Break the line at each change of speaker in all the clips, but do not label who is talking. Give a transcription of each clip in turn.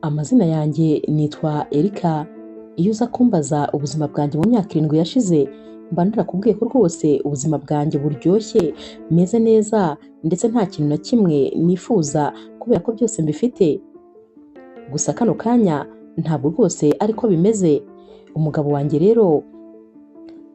Amazina yanjye nitwa Erika. Iyo uza kumbaza ubuzima bwanjye mu myaka 7 yashize, mba narakubwiye ko rwose ubuzima bwanjye buryoshye, meze neza ndetse nta kintu na kimwe nifuza kubera ko byose mbifite. Gusa kano kanya ntabwo rwose ariko bimeze. Umugabo wanjye rero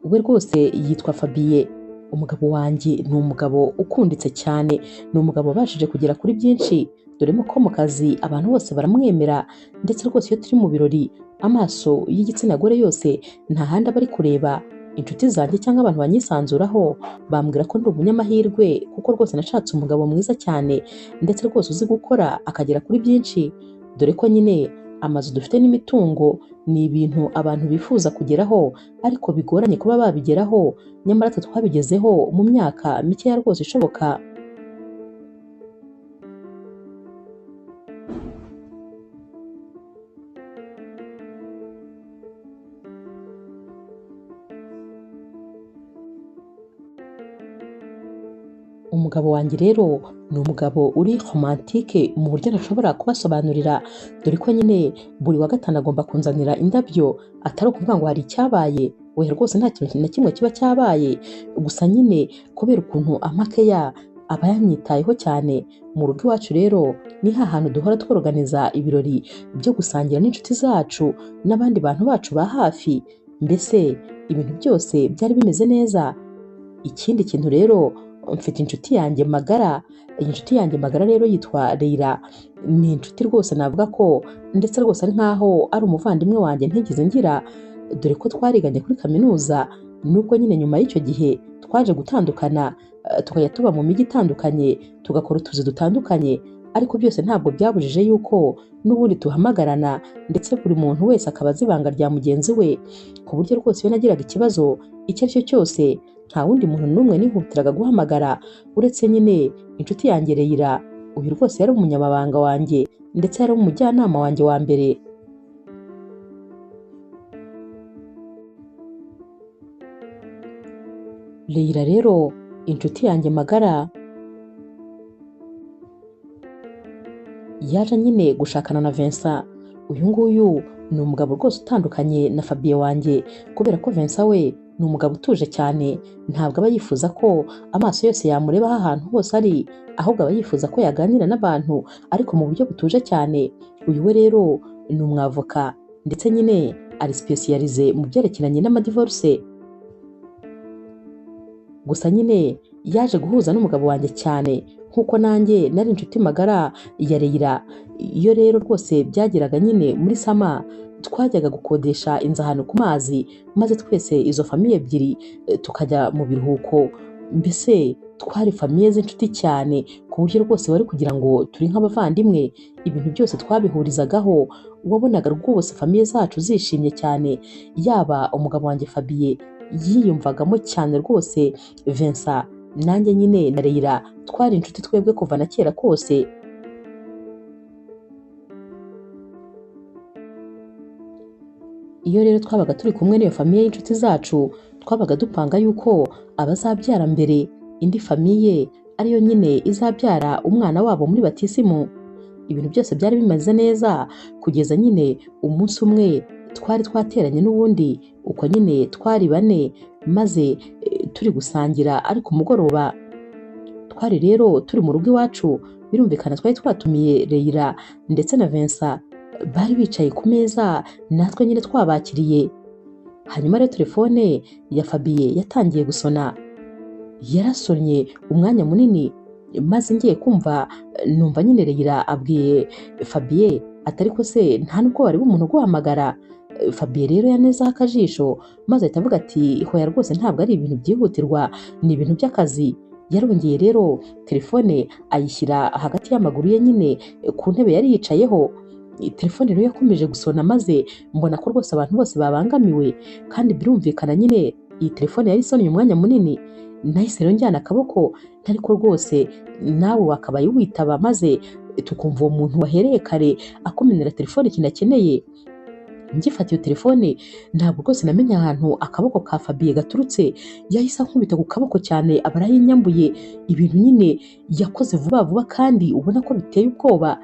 we rwose yitwa Fabien. Umugabo wanjye ni umugabo ukunditse cyane, ni umugabo wabashije kugera kuri byinshi, dore ko mu kazi abantu bose baramwemera, ndetse rwose iyo turi mu birori amaso y'igitsina gore yose nta handi aba ari kureba. Inshuti zanjye cyangwa abantu banyisanzuraho bambwira ko ndi umunyamahirwe, kuko rwose nashatse umugabo mwiza cyane ndetse rwose uzi gukora akagera kuri byinshi. Dore ko nyine amazu dufite n'imitungo ni ibintu abantu bifuza kugeraho ariko bigoranye kuba babigeraho, nyamara twe twabigezeho mu myaka mikeya rwose ishoboka. Umugabo wanjye rero ni umugabo uri romantike mu buryo ntashobora kubasobanurira, dore ko nyine buri wa gatanu agomba kunzanira indabyo, atari ukuvuga ngo hari icyabaye, oya rwose nta kintu na kimwe kiba cyabaye, gusa nyine kubera ukuntu amakeya aba yanyitayeho cyane. Mu rugo iwacu rero ni hantu duhora tworoganiza ibirori byo gusangira n'inshuti zacu n'abandi bantu bacu ba hafi, mbese ibintu byose byari bimeze neza. Ikindi kintu rero, mfite inshuti yanjye magara. Iyi nshuti yanjye magara rero yitwa Leila. Ni inshuti rwose navuga ko ndetse rwose ari nkaho ari umuvandimwe wanjye ntigeze ngira, dore ko twariganye kuri kaminuza, nubwo nyine nyuma y'icyo gihe twaje gutandukana, tukajya tuba mu mijyi itandukanye, tugakora utuzi dutandukanye, ariko byose ntabwo byabujije yuko n'ubundi tuhamagarana, ndetse buri muntu wese akaba azi ibanga rya mugenzi we, ku buryo rwose iyo nagiraga ikibazo icyo ari cyo cyose nta wundi muntu n'umwe nihutiraga guhamagara uretse nyine inshuti yanjye Leila. Uyu rwose yari umunyamabanga wanjye ndetse yari umujyanama wanjye wa mbere. Leila rero inshuti yanjye magara yaje nyine gushakana na Vincent. Uyu nguyu ni umugabo rwose utandukanye na Fabien wanjye, kubera ko Vincent we ni umugabo utuje cyane, ntabwo aba yifuza ko amaso yose yamurebaho ahantu hose ari, ahubwo aba yifuza ko yaganira n'abantu ariko mu buryo butuje cyane. Uyu we rero ni umwavoka ndetse nyine ari specialize mu byerekeranye n'amadivorce. Gusa nyine yaje guhuza n'umugabo wanjye cyane, nkuko nanjye nari inshuti magara ya Leila. Iyo rero rwose byageraga nyine muri sama, twajyaga gukodesha inzu ahantu ku mazi, maze twese izo famiye ebyiri tukajya mu biruhuko. Mbese twari famiye z'inshuti cyane, ku buryo rwose wari kugira ngo turi nk'abavandimwe. Ibintu byose twabihurizagaho, wabonaga rwose famiye zacu zishimye cyane. Yaba umugabo wanjye Fabien yiyumvagamo cyane rwose Vincent, nanjye nyine na Leila twari inshuti twebwe kuva na kera kose. Iyo rero twabaga turi kumwe n'iyo famiye y'inshuti zacu, twabaga dupanga yuko abazabyara mbere indi famiye ariyo nyine izabyara umwana wabo muri batisimu. Ibintu byose byari bimeze neza kugeza nyine umunsi umwe twari twateranye n'ubundi, uko nyine twari 4 maze turi gusangira, ariko umugoroba twari rero turi mu rugo iwacu, birumvikana twari twatumiye Leila ndetse na Vincent, bari bicaye ku meza natwe nyine twabakiriye. Hanyuma rero telefone ya Fabien yatangiye gusona, yarasonye umwanya munini, maze ngiye kumva numva nyine Leila abwiye Fabien atari ko se nta nubwo wari umuntu guhamagara. Fabien rero yanezaho akajisho maze ahita avuga ati hoya rwose ntabwo ari ibintu byihutirwa, ni ibintu by'akazi. Yarongeye rero telefone ayishyira hagati y'amaguru ye nyine ku ntebe yari yicayeho. Telefone rero yakomeje gusona, maze mbona ko rwose abantu bose babangamiwe, kandi birumvikana nyine iyi telefone yari isonye umwanya munini. Nahise rero njyana akaboko, ariko rwose nawe wakabaye witaba, maze tukumva uwo muntu wahereye kare akomenera telefone ikintu akeneye. Ngifata iyo telefone ntabwo rwose namenye ahantu akaboko ka Fabien gaturutse, yahise ankubita ku kaboko cyane aba arayinyambuye. Ibintu nyine yakoze vuba vuba kandi ubona ko biteye ubwoba.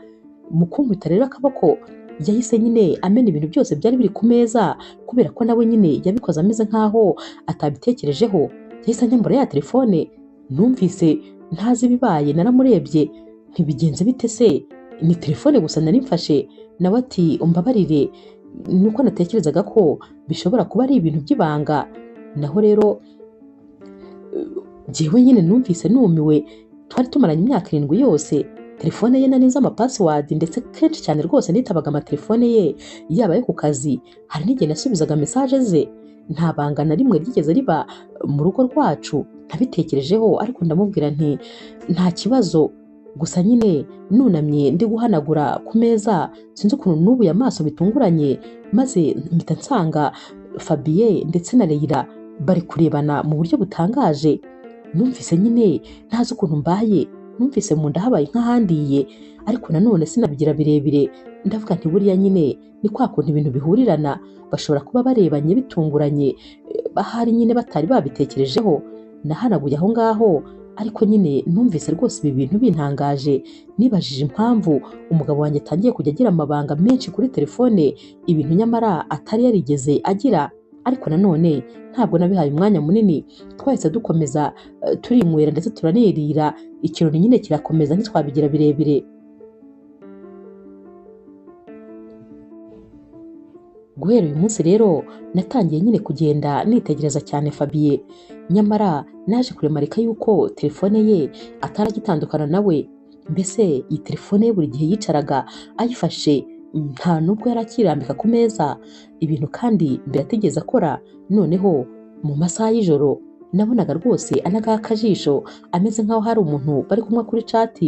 Mu kunkubita rero akaboko yahise nyine amena ibintu byose byari biri ku meza kubera ko nawe nyine yabikoze ameze nk'aho atabitekerejeho. Yahise anyambura ya telefone, numvise ntazi ibibaye, naramurebye ntibigenze bite se, ni telefone gusa nari mfashe. Nawe ati umbabarire, nuko natekerezaga ko bishobora kuba ari ibintu by'ibanga. Naho rero jyewe nyine numvise numiwe, twari tumaranye imyaka 7 yose, telefone ye nari nzi amapassword ndetse kenshi cyane rwose nitabaga amatelefone ye yaba ayo ku kazi, hari n'igihe nasubizaga message ze. Nta banga na rimwe ryigeze riba mu rugo rwacu. Nabitekerejeho ariko ndamubwira nti nta kibazo, gusa nyine nunamye ndi guhanagura ku meza, sinzi ukuntu nubuye amaso bitunguranye, maze mpita nsanga Fabien ndetse na Leila bari kurebana mu buryo butangaje. Numvise nyine ntazi ukuntu mbaye, numvise mu nda habaye nk'ahandiye, ariko nanone sinabigira birebire. Ndavuga nti buriya nyine ni kwa kuntu ibintu bihurirana, bashobora kuba barebanye bitunguranye, bahari nyine batari babitekerejeho. Nahanaguye aho ngaho, ariko nyine numvise rwose ibi bintu bintangaje. Nibajije impamvu umugabo wanjye atangiye kujya agira amabanga menshi kuri telefone, ibintu nyamara atari yarigeze agira. Ariko nanone ntabwo nabihaye umwanya munini, twahise dukomeza turinywera ndetse turanirira, ikirori nyine kirakomeza ntitwabigira birebire. Guhera uyu munsi rero natangiye nyine kugenda nitegereza cyane Fabien, nyamara naje kuremarika yuko telefone ye ataragitandukana nawe. Mbese iyi telefone ye buri gihe yicaraga ayifashe, nta nubwo yari akirambika ku meza. Ibintu kandi mbere atigeze akora. Noneho mu masaha y'ijoro nabonaga rwose anagaha akajisho, ameze nk'aho hari umuntu bari kumwe kuri chat.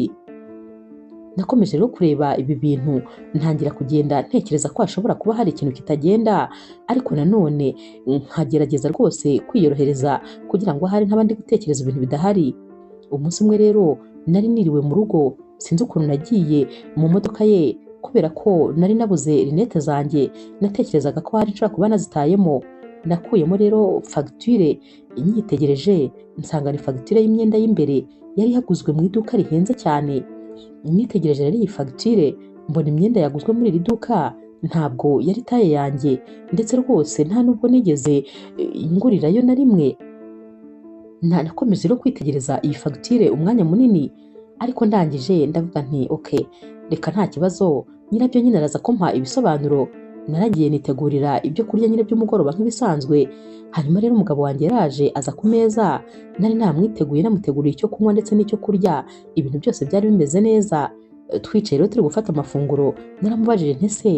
Nakomeje rero kureba ibi bintu, ntangira kugenda ntekereza ko hashobora kuba hari ikintu kitagenda, ariko nanone nkagerageza rwose kwiyorohereza kugira ngo ahari nk'abandi gutekereza ibintu bidahari. Umunsi umwe rero nari niriwe mu rugo, sinzi ukuntu nagiye mu modoka ye kubera ko nari nabuze rinete zanjye, natekerezaga ko hari nshobora kuba nazitayemo. Nakuyemo rero fagitire, inyitegereje nsanga ni fagitire y'imyenda y'imbere yari yaguzwe mu iduka rihenze cyane. Nitegereje rero iyi fagitire mbona imyenda yaguzwe muri iri duka ntabwo yari taye yanjye, ndetse rwose nta nubwo nigeze ngurirayo na rimwe. Nakomeje rero kwitegereza iyi fagitire umwanya munini, ariko ndangije ndavuga nti okay, reka nta kibazo, nyirabyo nyine araza kumpa ibisobanuro. Naragiye nitegurira ibyo kurya nyine by'umugoroba nk'ibisanzwe. Hanyuma rero umugabo wanjye yaraje aza ku meza, nari namwiteguye, namuteguriye icyo kunywa ndetse n'icyo kurya, ibintu byose byari bimeze neza. Twicaye rero turi gufata amafunguro, naramubajije nti se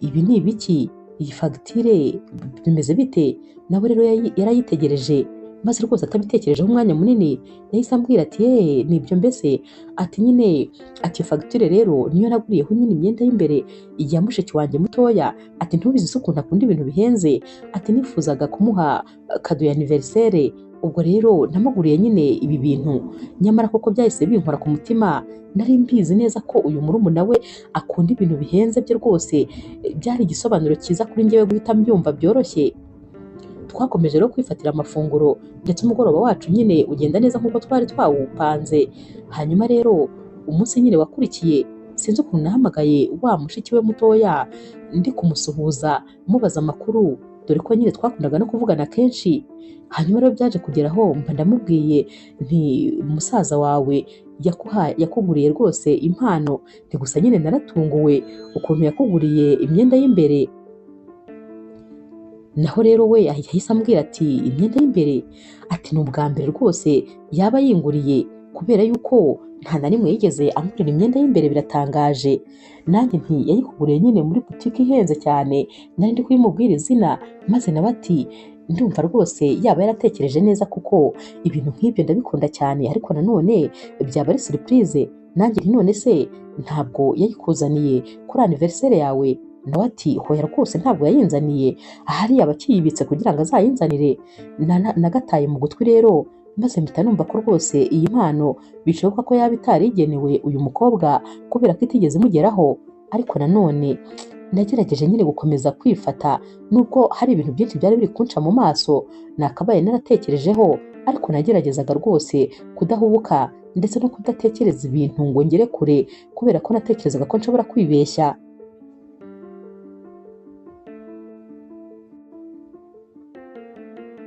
ibi ni ibiki, iyi fagitire bimeze bite? Nawe rero yarayitegereje, maze rwose atabitekerejeho umwanya munini yahise ambwira ati nibyo mbese, ati nyine ati fagitire rero niyo naguriyeho nyine imyenda y'imbere ya mushiki wanjye mutoya. Ati ntubizi se ukuntu akunda ibintu bihenze, ati nifuzaga kumuha kado ya anniversaire, ubwo rero namuguriye nyine ibi bintu. Nyamara koko byahise binkora ku mutima, nari mbizi neza ko uyu murumuna we akunda ibintu bihenze bye rwose. Byari igisobanuro cyiza kuri njyewe guhita mbyumva byoroshye. Twakomeje rero kwifatira amafunguro, ndetse umugoroba wacu nyine ugenda neza nk'uko twari twawupanze. Hanyuma rero umunsi nyine wakurikiye, sinzi ukuntu nahamagaye wa mushiki we mutoya ndi kumusuhuza mubaza amakuru, dore ko nyine twakundaga no kuvugana kenshi. Hanyuma rero byaje kugeraho mba ndamubwiye nti umusaza wawe yakuguriye rwose impano, nti gusa nyine naratunguwe ukuntu yakuguriye imyenda y'imbere. Naho rero we yahise ambwira ati imyenda y'imbere, ati ni ubwa mbere rwose yaba yinguriye, kubera yuko nta na rimwe yigeze angurira imyenda y'imbere, biratangaje. Nanjye nti yayikuguriye nyine muri butike ihenze cyane, nari ndi kuyimubwira izina, maze nawe ati ndumva rwose yaba yaratekereje neza kuko ibintu nk'ibyo ndabikunda cyane, ariko nanone byaba ari surprise. Nanjye nti none se ntabwo yayikuzaniye kuri anniversaire yawe? Nawe ati hoya rwose ntabwo yayinzaniye, ahari yaba akiyibitse kugira ngo azayinzanire. Nagataye mu gutwi rero, maze mpita numva ko rwose iyi mpano bishoboka ko yaba itarigenewe uyu mukobwa kubera ko itigeze imugeraho. Ariko nanone nagerageje nyine gukomeza kwifata, nubwo hari ibintu byinshi byari biri kunca mu maso nakabaye naratekerejeho, ariko nageragezaga rwose kudahubuka ndetse no kudatekereza ibintu ngo ngere kure, kubera ko natekerezaga ko nshobora kwibeshya.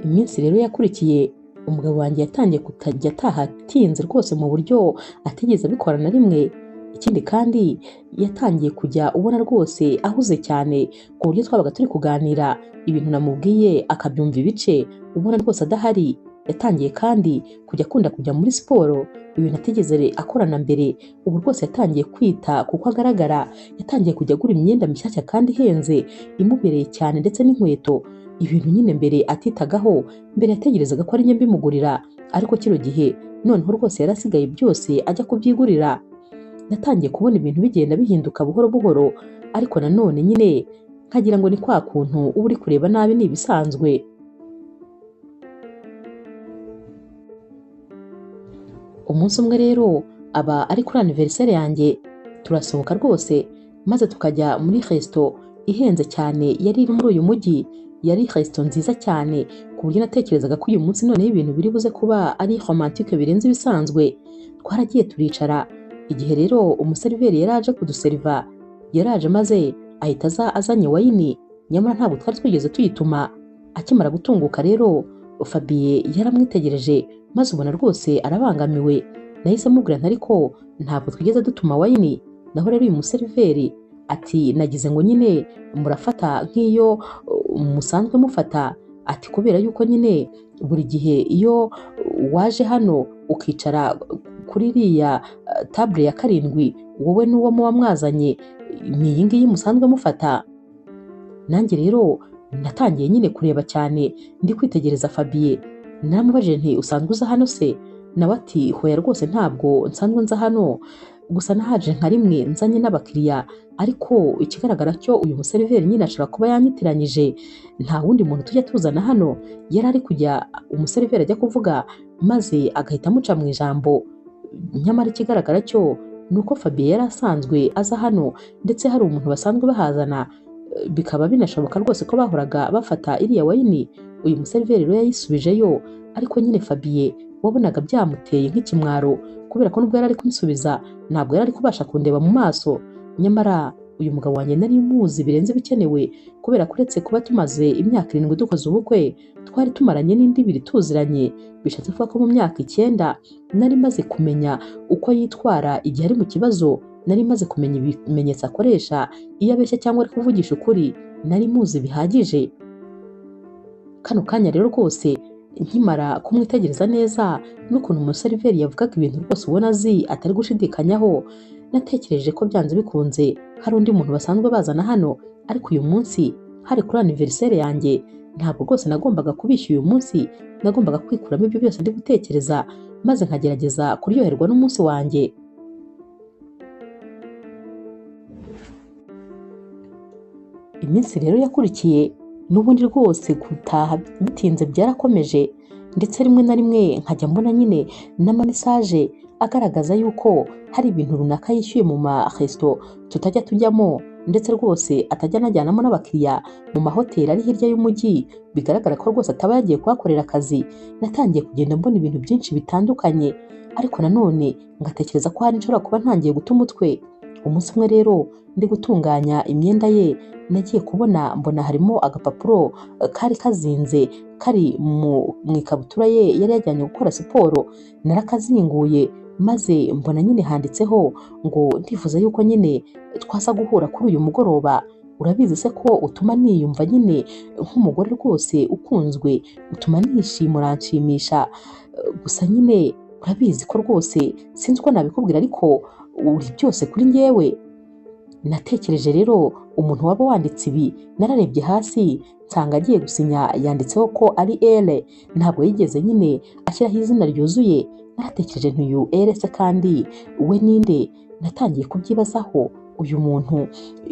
Iminsi rero yakurikiye umugabo wanjye yatangiye kutajya ataha atinze rwose mu buryo atigeze abikora na rimwe. Ikindi kandi yatangiye kujya ubona rwose ahuze cyane ku buryo twabaga turi kuganira ibintu namubwiye akabyumva ibice ubona rwose adahari. Yatangiye kandi kujya akunda kujya muri siporo, ibintu atigeze akorana mbere. Ubu rwose yatangiye kwita kuko agaragara, yatangiye kujya agura imyenda mishyashya kandi ihenze imubereye cyane ndetse n'inkweto, ibintu nyine mbere atitagaho. Mbere yategerezaga ko ari njye mbimugurira, ariko kino gihe noneho rwose yarasigaye byose ajya kubyigurira. Natangiye kubona ibintu bigenda bihinduka buhoro buhoro, ariko nanone nyine nkagira ngo ni kwa kuntu uba uri kureba nabi ni ibisanzwe. Umunsi umwe rero aba ari kuri anniversaire yanjye, turasohoka rwose maze tukajya muri resto ihenze cyane yari iri muri uyu mujyi. Yari resto nziza cyane ku buryo natekerezaga ko uyu munsi noneho ibintu biri buze kuba ari romantique birenze ibisanzwe. Twaragiye turicara, igihe rero umuseriveri yari aje kuduseriva, yaraje maze ahita azanye wayini, nyamara ntabwo twari twigeze tuyituma. Akimara gutunguka rero Fabien yaramwitegereje maze ubona rwose arabangamiwe. Nahise mubwira nti ariko ntabwo twigeze dutuma wayini. Naho rero uyu museriveri ati nagize ngo nyine murafata nk'iyo musanzwe mufata, ati kubera yuko nyine buri gihe iyo waje hano ukicara kuri iriya table ya 7 wowe n'uwo muba mwazanye ni iyi ngiyi musanzwe mufata. Nanjye rero natangiye nyine kureba cyane ndi kwitegereza Fabien. Naramubajije nti usanzwe uza hano se? Nawe ati hoya rwose ntabwo nsanzwe nza hano, gusa nahaje nka rimwe nzanye n'abakiriya, ariko ikigaragara cyo uyu museriveri nyine ashobora kuba yanyitiranyije, nta wundi muntu tujya tuzana hano. Yari ari kujya umuseriveri ajya kuvuga maze agahita amuca mu ijambo. Nyamara ikigaragara cyo ni uko Fabien yari asanzwe aza hano ndetse hari umuntu basanzwe bahazana, bikaba binashoboka rwose ko bahoraga bafata iriya wayini. Uyu museriveri rero yayisubijeyo, ariko nyine Fabien wabonaga byamuteye nk'ikimwaro kubera ko nubwo yari ari kunsubiza ntabwo yari ari kubasha kundeba mu maso. Nyamara uyu mugabo wanjye nari muzi birenze bikenewe, kubera ko uretse kuba tumaze imyaka 7 dukoze ubukwe, twari tumaranye n'indi 2 tuziranye. Bishatse kuvuga ko mu myaka 9 nari maze kumenya uko yitwara igihe ari mu kibazo, nari maze kumenya ibimenyetso akoresha iyo abeshya cyangwa ari kuvugisha ukuri, nari muzi bihagije. Kano kanya rero rwose nkimara kumwitegereza neza n'ukuntu umuseriveri yavugaga ibintu rwose ubona azi atari gushidikanyaho, natekereje ko byanze bikunze hari undi muntu basanzwe bazana hano. Ariko uyu munsi hari kuri anniversaire yanjye, ntabwo rwose nagombaga kubishya uyu munsi. Nagombaga kwikuramo ibyo byose ndi gutekereza maze nkagerageza kuryoherwa n'umunsi wanjye. Iminsi rero yakurikiye n'ubundi rwose gutaha bitinze byarakomeje, ndetse rimwe na rimwe nkajya mbona nyine n'amamesaje agaragaza yuko hari ibintu runaka yishyuye mu maresto tutajya tujyamo, ndetse rwose atajya anajyanamo n'abakiriya mu mahoteli ari hirya y'umujyi. Bigaragara ko rwose ataba yagiye kuhakorera akazi. Natangiye kugenda mbona ibintu byinshi bitandukanye, ariko nanone ngatekereza ko hari nshobora kuba ntangiye guta umutwe. Umunsi umwe rero ndi gutunganya imyenda ye, nagiye kubona mbona harimo agapapuro kari kazinze kari mu ikabutura ye yari yajyanye gukora siporo. Narakazinguye maze mbona nyine handitseho ngo ndifuza yuko nyine twasa guhura kuri uyu mugoroba. Urabizi se ko utuma niyumva nyine nk'umugore rwose ukunzwe, utuma nishima, uranshimisha. Gusa nyine urabizi ko rwose sinzi uko nabikubwira, ariko uri byose kuri njyewe. Natekereje rero umuntu waba wanditse ibi, nararebye hasi nsanga agiye gusinya yanditseho ko ari L, ntabwo yigeze nyine ashyiraho izina ryuzuye. Naratekereje nti uyu L se kandi we ninde? Natangiye kubyibazaho. Uyu muntu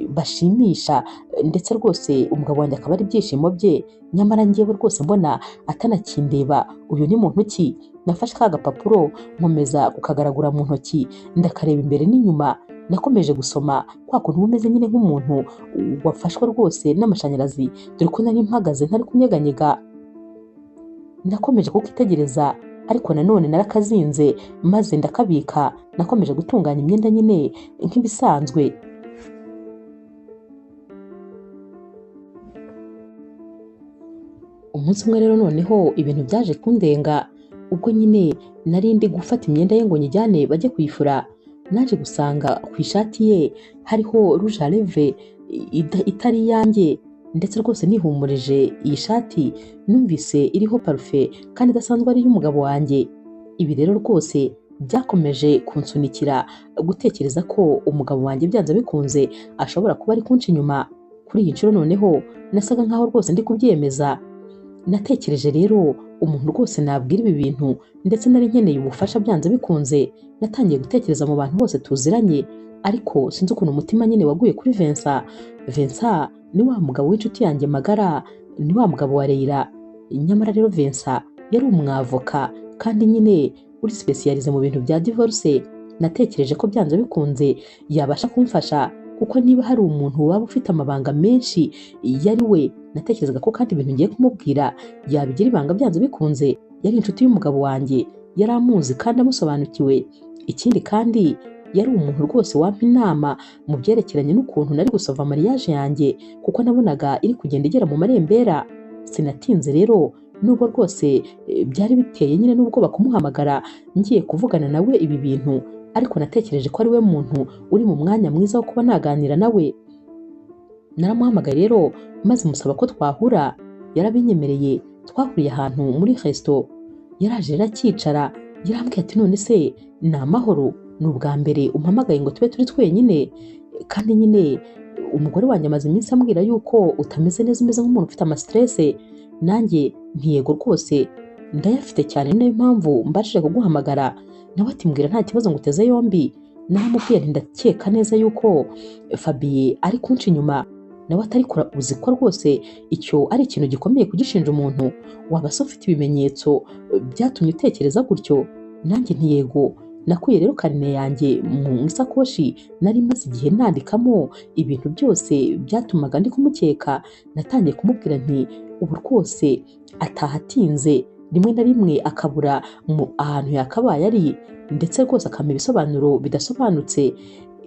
bashimisha ndetse rwose umugabo wanjye akaba ari ibyishimo bye, nyamara njyewe rwose mbona atanakindeba. Uyu ni muntu ki? Nafashe ka gapapuro nkomeza kukagaragura mu ntoki, ndakareba imbere n'inyuma. Nakomeje gusoma kwa kuntu umeze nyine nk'umuntu wafashwe rwose n'amashanyarazi, dore ko nari mpagaze ntari kunyeganyega. Nakomeje kukitegereza, ariko nanone narakazinze maze ndakabika. Nakomeje gutunganya imyenda nyine nk'ibisanzwe. Umunsi umwe rero noneho ibintu byaje kundenga, ubwo nyine nari ndi gufata imyenda ye ngo nyijyane bajye kuyifura, naje gusanga ku ishati ye hariho rouge à lèvres itari iyanjye, ndetse rwose nihumurije iyi shati numvise iriho parufe kandi idasanzwe ari iy'umugabo wanjye. Ibi rero rwose byakomeje kunsunikira gutekereza ko umugabo wanjye byanze bikunze ashobora kuba ari kunca inyuma. Kuri iyi nshuro noneho nasaga nkaho rwose ndi kubyemeza. Natekereje rero umuntu rwose nabwira ibi bintu, ndetse nari nkeneye ubufasha byanze bikunze. Natangiye gutekereza mu bantu bose tuziranye, ariko sinzi ukuntu umutima nyine waguye kuri Vincent. Vincent ni wa mugabo w'inshuti yanjye magara, ni wa mugabo wa Leila. Nyamara rero Vincent yari umwavoka kandi nyine uri specialize mu bintu bya divorce. Natekereje ko byanze bikunze yabasha kumfasha, kuko niba hari umuntu waba ufite amabanga menshi yari we. Natekerezaga ko kandi ibintu ngiye kumubwira yabigira ibanga byanze bikunze. Yari inshuti y'umugabo wanjye, yari amuzi kandi amusobanukiwe. Ikindi kandi yari umuntu rwose wampa inama mu byerekeranye n'ukuntu nari gusova mariage yanjye, kuko nabonaga iri kugenda igera mu marembera. Sinatinze rero, nubwo rwose byari biteye nyine n'ubwoba kumuhamagara ngiye kuvugana nawe ibi bintu, ariko natekereje ko ari we muntu uri mu mwanya mwiza wo kuba naganira nawe. Naramuhamagaye rero maze musaba ko twahura, yarabinyemereye. Twahuriye ahantu muri resto, yaraje arakicara, yarambwiye ati none se ni amahoro, ni ubwa mbere umpamagaye ngo tube turi twenyine? Kandi nyine umugore wanjye amaze iminsi ambwira yuko utameze neza, umeze nk'umuntu ufite amastress. Nanjye ntiyego rwose ndayafite cyane, niyo mpamvu mbashije kuguhamagara. Nawe ati mbwira nta kibazo nguteze yombi. Naramubwiye nti ndakeka neza yuko Fabien ari kunca inyuma. Nawe atari uzi ko rwose icyo ari ikintu gikomeye kugishinja umuntu. Waba se ufite ibimenyetso byatumye utekereza gutyo? Nanjye ntiyego. Nakuye rero karine yanjye mu isakoshi nari maze igihe nandikamo ibintu byose byatumaga ndi kumukeka. Natangiye kumubwira nti ubu rwose ataha atinze, rimwe na rimwe akabura ahantu yakabaye ari, ndetse rwose akampa ibisobanuro bidasobanutse.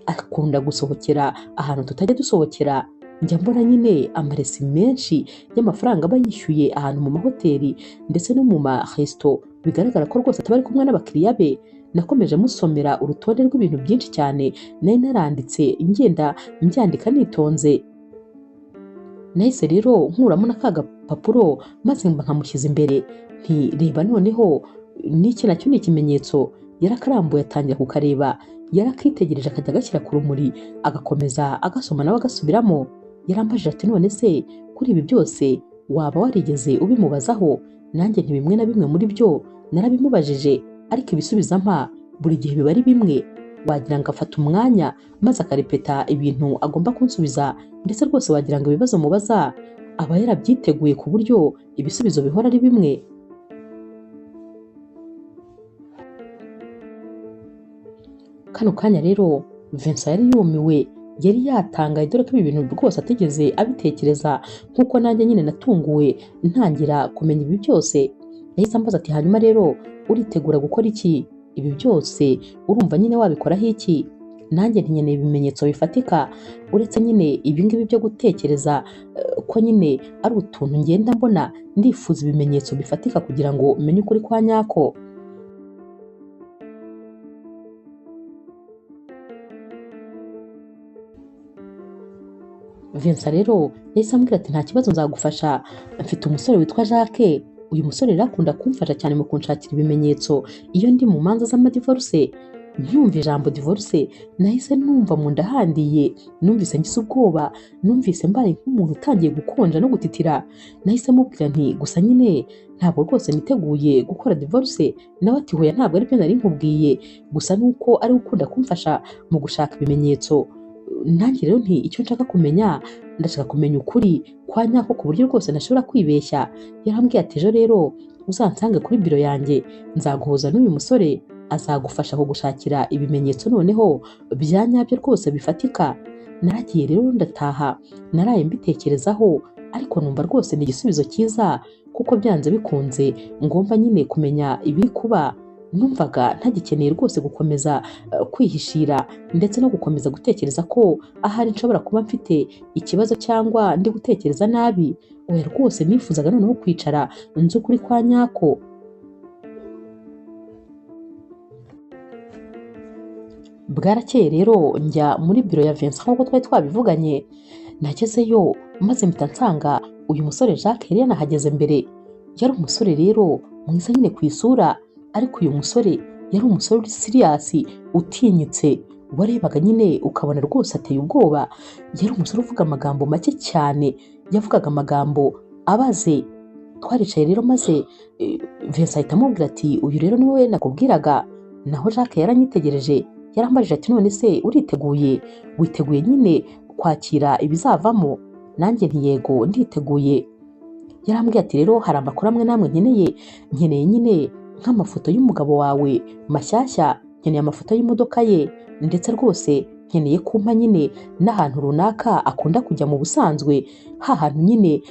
Akunda gusohokera ahantu tutajya dusohokera. Njya mbona nyine amaresi menshi y'amafaranga aba yishyuye ahantu mu mahoteli ndetse no mu maresto, bigaragara ko rwose ataba ari kumwe n'abakiriya be. Nakomeje musomera urutonde rw'ibintu byinshi cyane nari naranditse ngenda mbyandika nitonze. Nahise rero nkuramo n'aka gapapuro maze nkamushyize imbere nti reba noneho n'iki nacyo ni ikimenyetso. Yarakarambuye atangira kukareba, yarakitegereje akajya agashyira ku rumuri, agakomeza agasoma nawe agasubiramo. Yarambajije ati none se kuri ibi byose waba warigeze ubimubazaho? Nanjye nti bimwe na bimwe muri byo narabimubajije, ariko ibisubiza mpa buri gihe biba ari bimwe. Wagira ngo afata umwanya maze akarepeta ibintu agomba kunsubiza, ndetse rwose wagira ngo ibibazo mubaza aba yarabyiteguye ku buryo ibisubizo bihora ari bimwe. Kano kanya rero Vincent yari yumiwe, yari yatangaye, dore ko ibi bintu rwose atigeze abitekereza nk'uko nanjye nyine natunguwe ntangira kumenya ibi byose. Yahise ambaza ati hanyuma rero uritegura gukora iki? Ibi byose urumva nyine wabikoraho iki? Nanjye ntikeneye ibimenyetso bifatika, uretse nyine ibi ngibi byo gutekereza ko nyine ari utuntu ngenda mbona. Ndifuza ibimenyetso bifatika kugira ngo menye ukuri kwa nyako. Vincent rero yahise ambwira ati nta kibazo nzagufasha, mfite umusore witwa Jacques. Uyu musore rero akunda kumfasha cyane mu kunshakira ibimenyetso iyo ndi mu manza z'amadivorce. Nyumva ijambo divorce nahise numva mu nda handiye, numvise ngize ubwoba, numvise mbaye nk'umuntu utangiye gukonja no gutitira. Nahise mubwira nti gusa nyine ntabwo rwose niteguye gukora divorce. Nawe ati hoya ntabwo ari byo nari nkubwiye, gusa nuko ari ukunda kumfasha mu gushaka ibimenyetso. Nanjye rero nti icyo nshaka kumenya, ndashaka kumenya ukuri kwa nyako ku buryo rwose ntashobora kwibeshya. Yarambwiye ati ejo rero uzansange kuri biro yanjye, nzaguhuza n'uyu musore azagufasha kugushakira ibimenyetso noneho bya nyabyo rwose bifatika. Naragiye rero ndataha, naraye mbitekerezaho, ariko numva rwose ni igisubizo cyiza, kuko byanze bikunze ngomba nyine kumenya ibiri kuba. Numvaga ntagikeneye rwose gukomeza kwihishira ndetse no gukomeza gutekereza ko ahari nshobora kuba mfite ikibazo cyangwa ndi gutekereza nabi. oya rwose nifuzaga noneho kwicara nzi ukuri kwa nyako. Bwarakeye rero njya muri biro ya Vincent nk'uko twari twabivuganye, nagezeyo maze mpita nsanga uyu musore Jacques yari yanahageze mbere. Yari umusore rero mwiza nyine ku isura, ariko uyu musore yari umusore uri siriyasi, utinyitse, warebaga nyine ukabona rwose ateye ubwoba. Yari umusore uvuga amagambo make cyane, yavugaga amagambo abaze. Twaricaye rero maze Vincent ahita amubwira ati uyu rero ni wowe nakubwiraga. Naho Jacques yaranyitegereje, yarambajije ati none se uriteguye, witeguye nyine kwakira ibizavamo? Nanjye nti yego nditeguye. Yarambwiye ati rero hari amakuru amwe namwe nkeneye nyine nk'amafoto y'umugabo wawe mashyashya, nkeneye amafoto y'imodoka ye, ndetse rwose nkeneye kumpa nyine n'ahantu runaka akunda kujya mu busanzwe, hantu nyine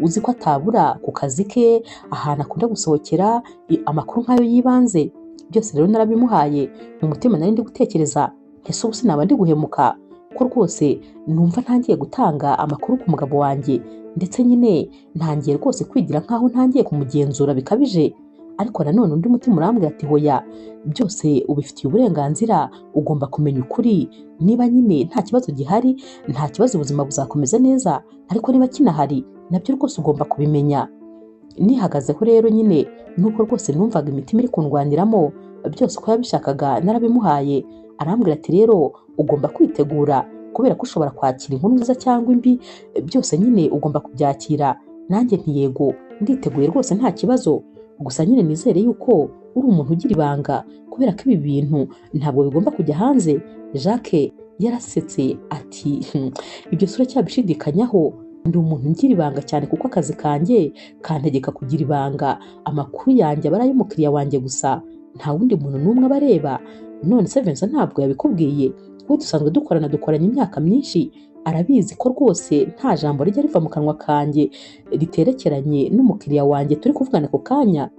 uzi ko atabura ku kazi ke, ahantu akunda gusohokera, amakuru nk'ayo y'ibanze. Byose rero narabimuhaye. Mu mutima nari ndi gutekereza ese ubu sinaba ndi guhemuka ko rwose numva ntangiye gutanga amakuru ku mugabo wanjye, ndetse nyine ntangiye rwose kwigira nkaho ntangiye kumugenzura bikabije. Ariko nanone undi mutima urambwira ati hoya, byose ubifitiye uburenganzira, ugomba kumenya ukuri. Niba nyine nta kibazo gihari, nta kibazo, ubuzima buzakomeza neza, ariko niba kinahari nabyo rwose ugomba kubimenya. Nihagazeho rero nyine nubwo rwose numvaga imitima iri kundwaniramo, byose uko yabishakaga narabimuhaye. Arambwira ati rero ugomba kwitegura, kubera ko ushobora kwakira inkuru nziza cyangwa imbi, byose nyine ugomba kubyakira. Nanjye nti yego nditeguye rwose nta kibazo, gusa nyine nizere yuko uri umuntu ugira ibanga, kubera ko ibi bintu ntabwo bigomba kujya hanze. Jacques yarasetse ati ibyo sura cyabishidikanyaho, ndi umuntu ngira ibanga cyane kuko akazi kanjye kantegeka kugira ibanga. Amakuru yanjye aba ari ay'umukiriya wanjye gusa, nta wundi muntu n'umwe aba areba. None se Vincent ntabwo yabikubwiye? We dusanzwe dukoranye imyaka myinshi, arabizi ko rwose nta jambo rijya riva mu kanwa kanjye riterekeranye n'umukiriya wanjye turi kuvugana ako kanya.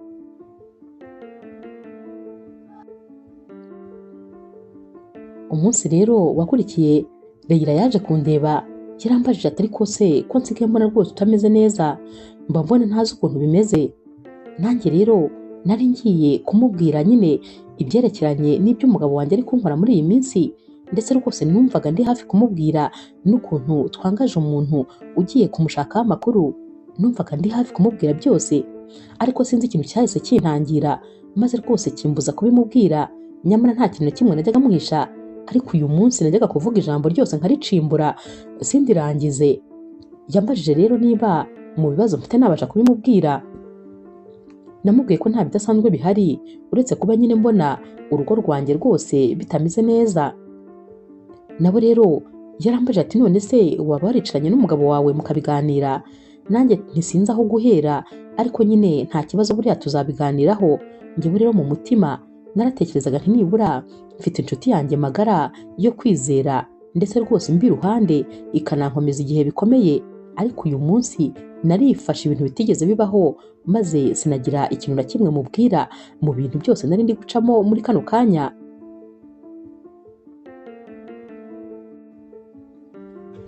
Umunsi rero wakurikiye, Leila yaje kundeba, yarambajije ati ariko se ko nsigaye mbona rwose utameze neza, mba mbona ntazi ukuntu bimeze. Nanjye rero nari ngiye kumubwira nyine ibyerekeranye n'ibyo umugabo wanjye ari kunkora muri iyi minsi, ndetse rwose numvaga ndi hafi kumubwira n'ukuntu twangaje umuntu ugiye kumushakaho amakuru. Numvaga ndi hafi kumubwira byose, ariko sinzi ikintu cyahise kintangira, maze rwose kimbuza kubimubwira. Nyamara nta kintu na kimwe najyaga muhisha, ariko uyu munsi najyaga kuvuga ijambo ryose nkaricimbura sindirangize. Yambajije rero niba mu bibazo mfite nabasha kubimubwira. Namubwiye ko nta bidasanzwe bihari, uretse kuba nyine mbona urugo rwanjye rwose bitameze neza. Nabo rero yarambajije ati none se waba waricaranye n'umugabo wawe mukabiganira? Nanjye ntisinzi aho guhera, ariko nyine nta kibazo, buriya tuzabiganiraho. Njyewe rero mu mutima naratekerezaga nti nibura mfite inshuti yanjye magara yo kwizera, ndetse rwose mbi iruhande ikanankomeza igihe bikomeye. Ariko uyu munsi narifashe ibintu bitigeze bibaho, maze sinagira ikintu na kimwe mubwira mu bintu byose nari ndi gucamo muri kano kanya.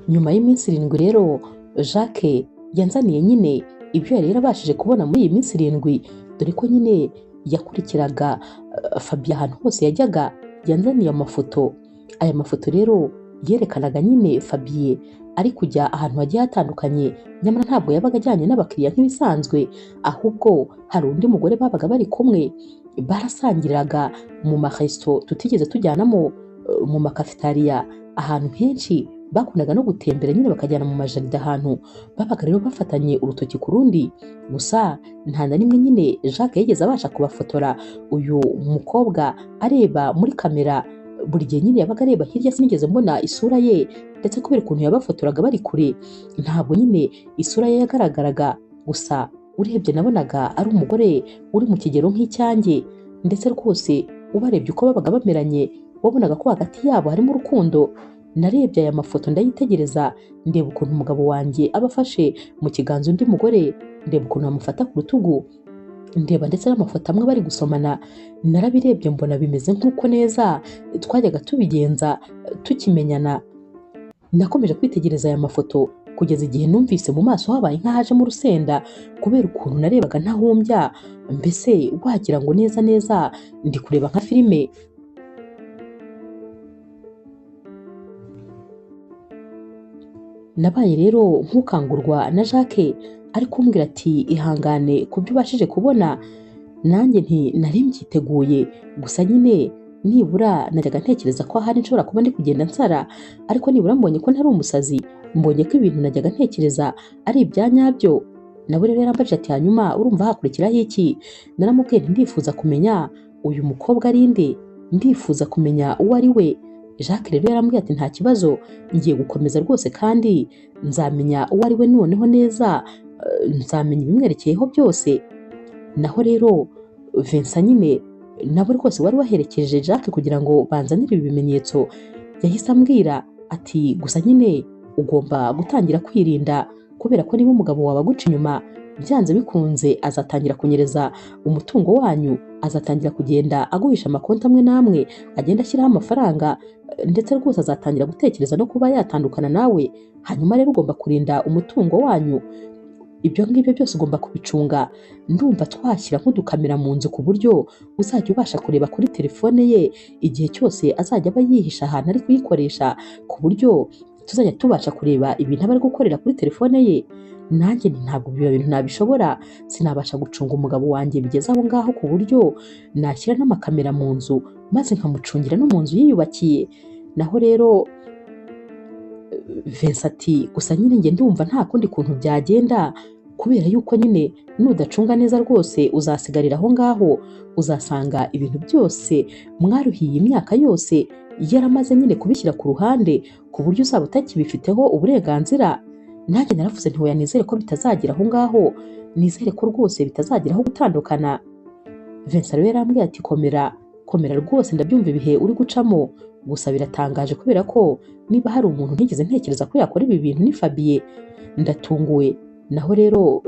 Nyuma y'iminsi 7 rero Jacques yanzaniye nyine ibyo yari yarabashije kubona muri iyi minsi 7, dore ko nyine yakurikiraga Fabien ahantu hose yajyaga. Yanzaniye amafoto. Aya mafoto rero yerekanaga nyine Fabien ari kujya ahantu hagiye hatandukanye, nyamara ntabwo yabaga ajyanye n'abakiriya nk'ibisanzwe, ahubwo hari undi mugore babaga bari kumwe. Barasangiraga mu maresto tutigeze tujyanamo, mu makafetariya, ahantu henshi bakundaga no gutembera nyine bakajyana mu majaride ahantu. Babaga rero bafatanye urutoki ku rundi. Gusa nta na rimwe nyine Jacques yigeze abasha kubafotora uyu mukobwa areba muri kamera. Buri gihe nyine yabaga areba hirya, sinigeze mbona isura ye, ndetse kubera ukuntu yabafotoraga bari kure ntabwo nyine isura ye yagaragaraga. Gusa urebye nabonaga ari umugore uri mu kigero nk'icyanjye, ndetse rwose ubarebye uko babaga bameranye wabonaga ko hagati yabo harimo urukundo. Narebye aya mafoto ndayitegereza, ndeba ukuntu umugabo wanjye aba afashe mu kiganza undi mugore, ndeba ukuntu amufata ku rutugu, ndeba ndetse n'amafoto amwe bari gusomana. Narabirebye mbona bimeze nk'uko neza twajyaga tubigenza tukimenyana. Nakomeje kwitegereza aya mafoto kugeza igihe numvise mu maso habaye nk'ahajemo urusenda kubera ukuntu narebaga ntahumbya, mbese wagira ngo neza neza ndi kureba nka filime. Nabaye rero nk'ukangurwa na Jacques ari kumbwira ati ihangane ku byo ubashije kubona, nanjye nti nari mbyiteguye, gusa nyine nibura najyaga ntekereza ko ahari nshobora kuba ndi kugenda nsara, ariko nibura mbonye ko ntari umusazi, mbonye ko ibintu najyaga ntekereza ari ibya nyabyo. Nawe rero yarambajije ati hanyuma urumva hakurikiraho iki? Naramubwiye nti ndifuza kumenya uyu mukobwa ari nde, ndifuza kumenya uwo ari we. Jacques rero yarambwiye ati nta kibazo, ngiye gukomeza rwose kandi nzamenya uwo ari we noneho neza, nzamenya ibimwerekeyeho byose. Naho rero Vincent nyine nawe rwose wari waherekeje Jacques kugira ngo banzanire ibi bimenyetso, yahise ambwira ati gusa nyine ugomba gutangira kwirinda, kubera ko niba umugabo wawe aguca inyuma byanze bikunze azatangira kunyereza umutungo wanyu, azatangira kugenda aguhisha amakonti amwe n'amwe agenda ashyiraho amafaranga, ndetse rwose azatangira gutekereza no kuba yatandukana nawe. Hanyuma rero ugomba kurinda umutungo wanyu, ibyo ngibyo byose ugomba kubicunga. Ndumva twashyira nk'udukamera mu nzu ku buryo uzajya ubasha kureba kuri telefone ye igihe cyose azajya aba yihisha ahantu ari kuyikoresha, ku buryo tuzajya tubasha kureba ibintu aba ari gukorera kuri telefone ye. Nanjye ntabwo ibyo bintu nabishobora, sinabasha gucunga umugabo wanjye bigeze aho ngaho ku buryo nashyira n'amakamera mu nzu maze nkamucungira no mu nzu yiyubakiye. Naho rero Vincent ati gusa nyine njye ndumva nta kundi kuntu byagenda, kubera yuko nyine nudacunga neza rwose uzasigarira aho ngaho, uzasanga ibintu byose mwaruhiye imyaka yose yaramaze nyine kubishyira ku ruhande ku buryo uzaba utakibifiteho uburenganzira. Nanjye naravuze nti oya, nizere ko bitazagera aho ngaho, nizere ko rwose bitazageraho gutandukana. Vincent rero yarambwiye ati komera komera rwose, ndabyumva ibihe uri gucamo, gusa biratangaje kubera ko niba hari umuntu ntigeze ntekereza ko yakora ibi bintu ni Fabien. Ndatunguwe. Naho rero